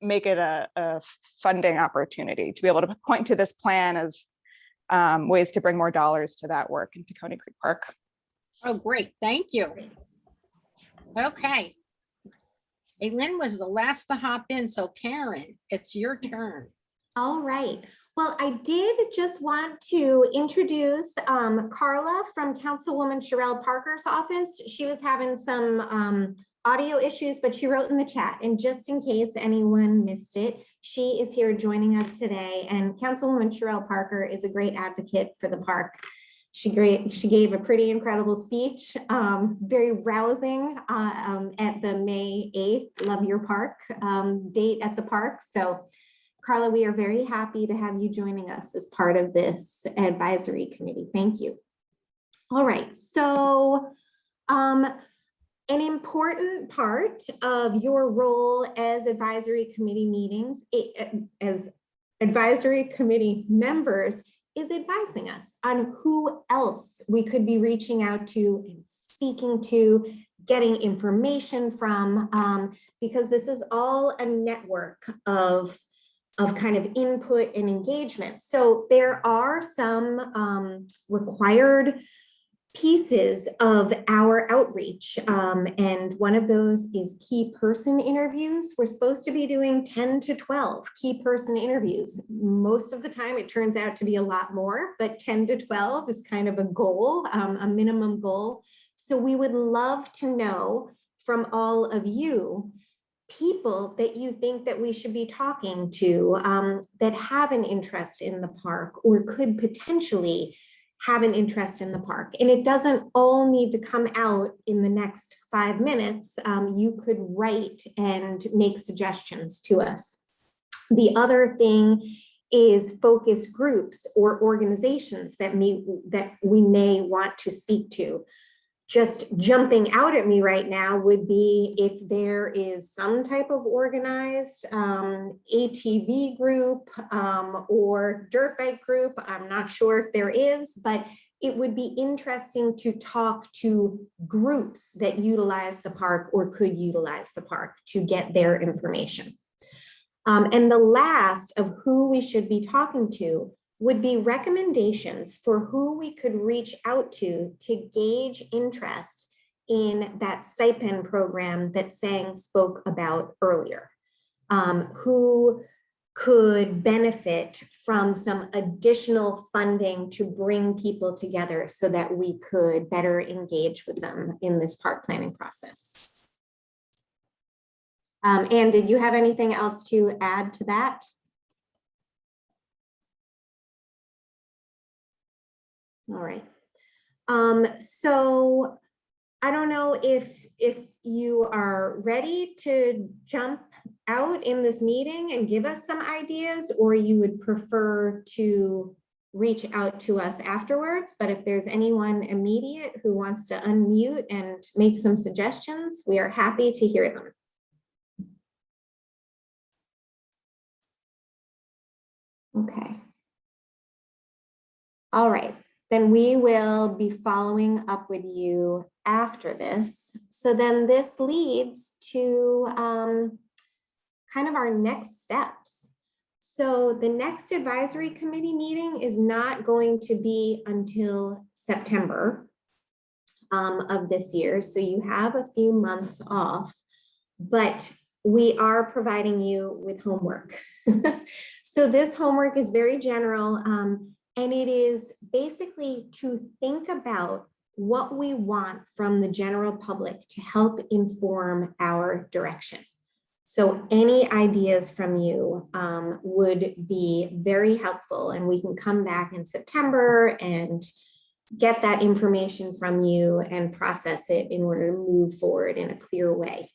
make it a funding opportunity to be able to point to this plan as ways to bring more dollars to that work in Tacony Creek Park. Oh, great. Thank you. Okay. Aileen was the last to hop in. So Karen, it's your turn. All right. Well, I did just want to introduce Carla from Councilwoman Sherelle Parker's office. She was having some audio issues, but she wrote in the chat, and just in case anyone missed it, she is here joining us today. And Councilwoman Sherelle Parker is a great advocate for the park. She gave a pretty incredible speech, very rousing at the May 8th Love Your Park date at the park. So Carla, we are very happy to have you joining us as part of this advisory committee. Thank you. All right, so an important part of your role as advisory committee meetings, as advisory committee members, is advising us on who else we could be reaching out to and speaking to, getting information from, because this is all a network of kind of input and engagement. So there are some required pieces of our outreach. And one of those is key person interviews. We're supposed to be doing 10 to 12 key person interviews. Most of the time it turns out to be a lot more, but 10 to 12 is kind of a goal, a minimum goal. So we would love to know from all of you, people that you think that we should be talking to that have an interest in the park or could potentially have an interest in the park. And it doesn't all need to come out in the next 5 minutes. You could write and make suggestions to us. The other thing is focus groups or organizations that we may want to speak to. Just jumping out at me right now would be if there is some type of organized ATV group or dirt bike group. I'm not sure if there is, but it would be interesting to talk to groups that utilize the park or could utilize the park to get their information. And the last of who we should be talking to would be recommendations for who we could reach out to gauge interest in that stipend program that Sang spoke about earlier, who could benefit from some additional funding to bring people together so that we could better engage with them in this park planning process. Anne, did you have anything else to add to that? All right. So I don't know if you are ready to jump out in this meeting and give us some ideas, or you would prefer to reach out to us afterwards. But if there's anyone immediate who wants to unmute and make some suggestions, we are happy to hear them. Okay. All right. Then we will be following up with you after this. So then this leads to kind of our next steps. So the next advisory committee meeting is not going to be until September of this year. So you have a few months off, but we are providing you with homework. So this homework is very general. And it is basically to think about what we want from the general public to help inform our direction. So any ideas from you would be very helpful, and we can come back in September and get that information from you and process it in order to move forward in a clear way.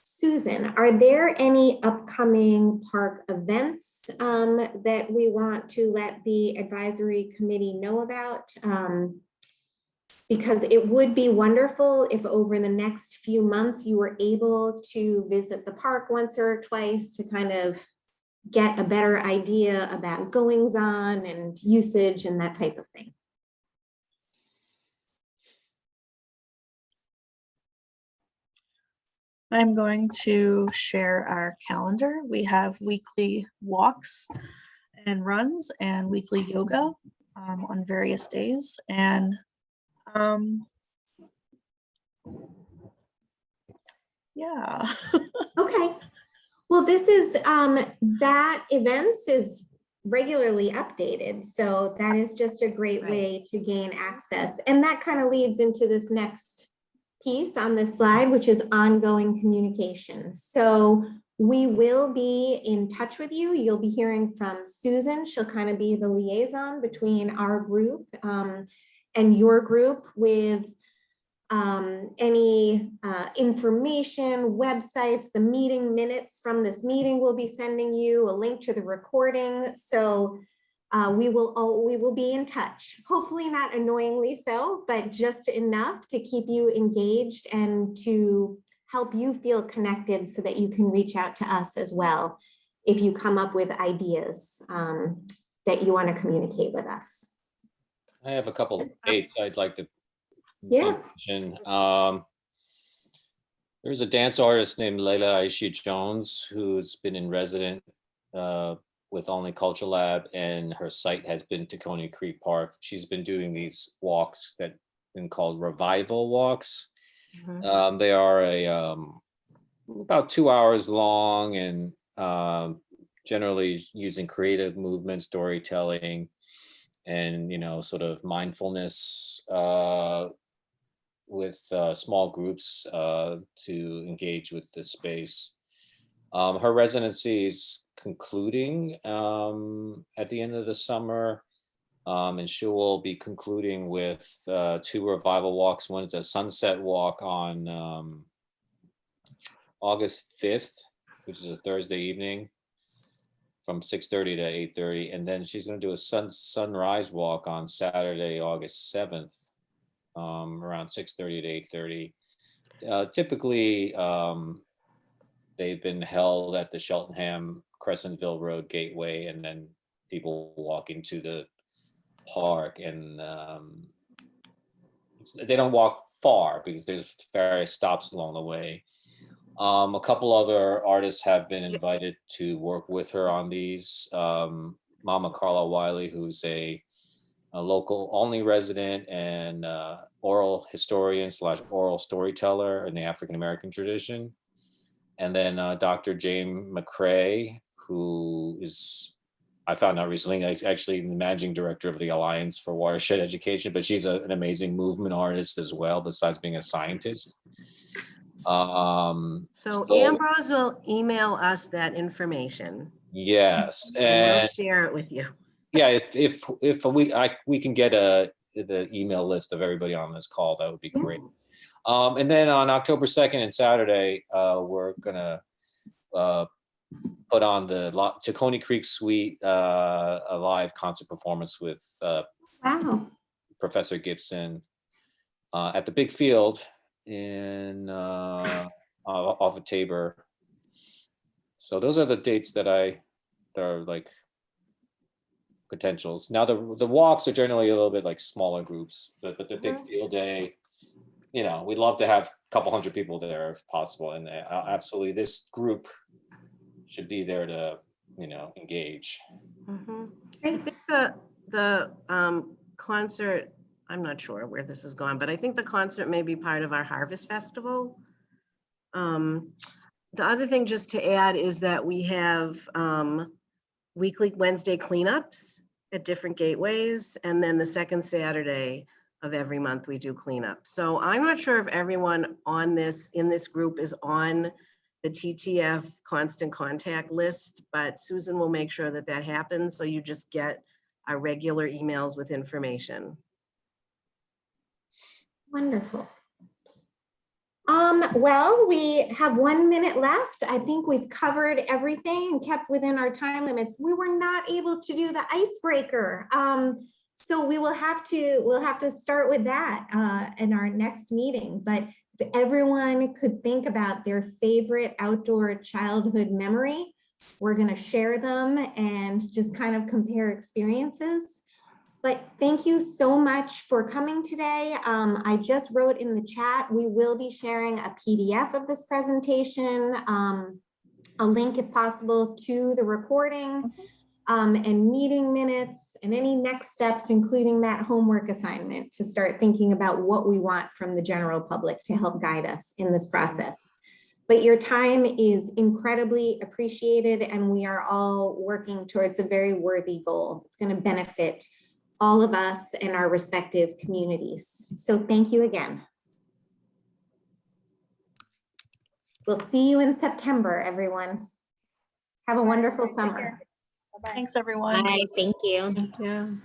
Susan, are there any upcoming park events that we want to let the advisory committee know about? Because it would be wonderful if over the next few months you were able to visit the park once or twice to kind of get a better idea about goings on and usage and that type of thing. I'm going to share our calendar. We have weekly walks and runs and weekly yoga on various days. And yeah. Okay. Well, this is, that events is regularly updated. So that is just a great way to gain access. And that kind of leads into this next piece on this slide, which is ongoing communication. So we will be in touch with you. You'll be hearing from Susan. She'll kind of be the liaison between our group and your group with any information, websites, the meeting minutes from this meeting we'll be sending you, a link to the recording. So we will be in touch, hopefully not annoyingly so, but just enough to keep you engaged and to help you feel connected so that you can reach out to us as well if you come up with ideas that you want to communicate with us. I have a couple of dates I'd like to mention. There's a dance artist named Leila Aishi Jones who's been in resident with Only Culture Lab, and her site has been Tacony Creek Park. She's been doing these walks that have been called revival walks. They are about 2 hours long and generally using creative movement, storytelling, and sort of mindfulness with small groups to engage with the space. Her residency is concluding at the end of the summer, and she will be concluding with 2 revival walks. One is a sunset walk on August 5th, which is a Thursday evening from 6:30 to 8:30. And then she's going to do a sunrise walk on Saturday, August 7th, around 6:30 to 8:30. Typically, they've been held at the Cheltenham Crescentville Road Gateway, and then people walk into the park, and they don't walk far because there's various stops along the way. A couple other artists have been invited to work with her on these. Mama Carla Wiley, who's a a local only resident and oral historian / oral storyteller in the African American tradition. And then Dr. Jane McCrae, who is, I found out recently, actually the managing director of the Alliance for Watershed Education, but she's an amazing movement artist as well, besides being a scientist. So Ambrose will email us that information. Yes, And we'll and share it with you. yeah, if we can get the email list of everybody on this call, that would be great. And then on October 2nd and Saturday, we're gonna put on the Tacony Creek Suite, a live concert performance with Professor Gibson at the Big Field in off of Tabor. So those are the dates that are like potentials. Now the walks are generally a little bit like smaller groups, but the Big Field Day, you know, we'd love to have a couple hundred people there if possible, and absolutely this group should be there to, you know, engage. I think the concert, I'm not sure where this has gone, but I think the concert may be part of our Harvest Festival. The other thing just to add is that we have weekly Wednesday cleanups at different gateways, and then the second Saturday of every month we do cleanup. So I'm not sure if everyone in this group is on the TTF constant contact list, but Susan will make sure that that happens, so you just get our regular emails with information. Wonderful. Well, we have 1 minute left. I think we've covered everything and kept within our time limits. We were not able to do the icebreaker. So we'll have to start with that in our next meeting. But if everyone could think about their favorite outdoor childhood memory, we're gonna share them and just kind of compare experiences. But thank you so much for coming today. I just wrote in the chat, we will be sharing a PDF of this presentation, a link if possible to the recording and meeting minutes and any next steps, including that homework assignment to start thinking about what we want from the general public to help guide us in this process. But your time is incredibly appreciated, and we are all working towards a very worthy goal. It's going to benefit all of us and our respective communities. So thank you again. We'll see you in September, everyone. Have a wonderful summer. Thanks, everyone. Bye, thank you. Thank you.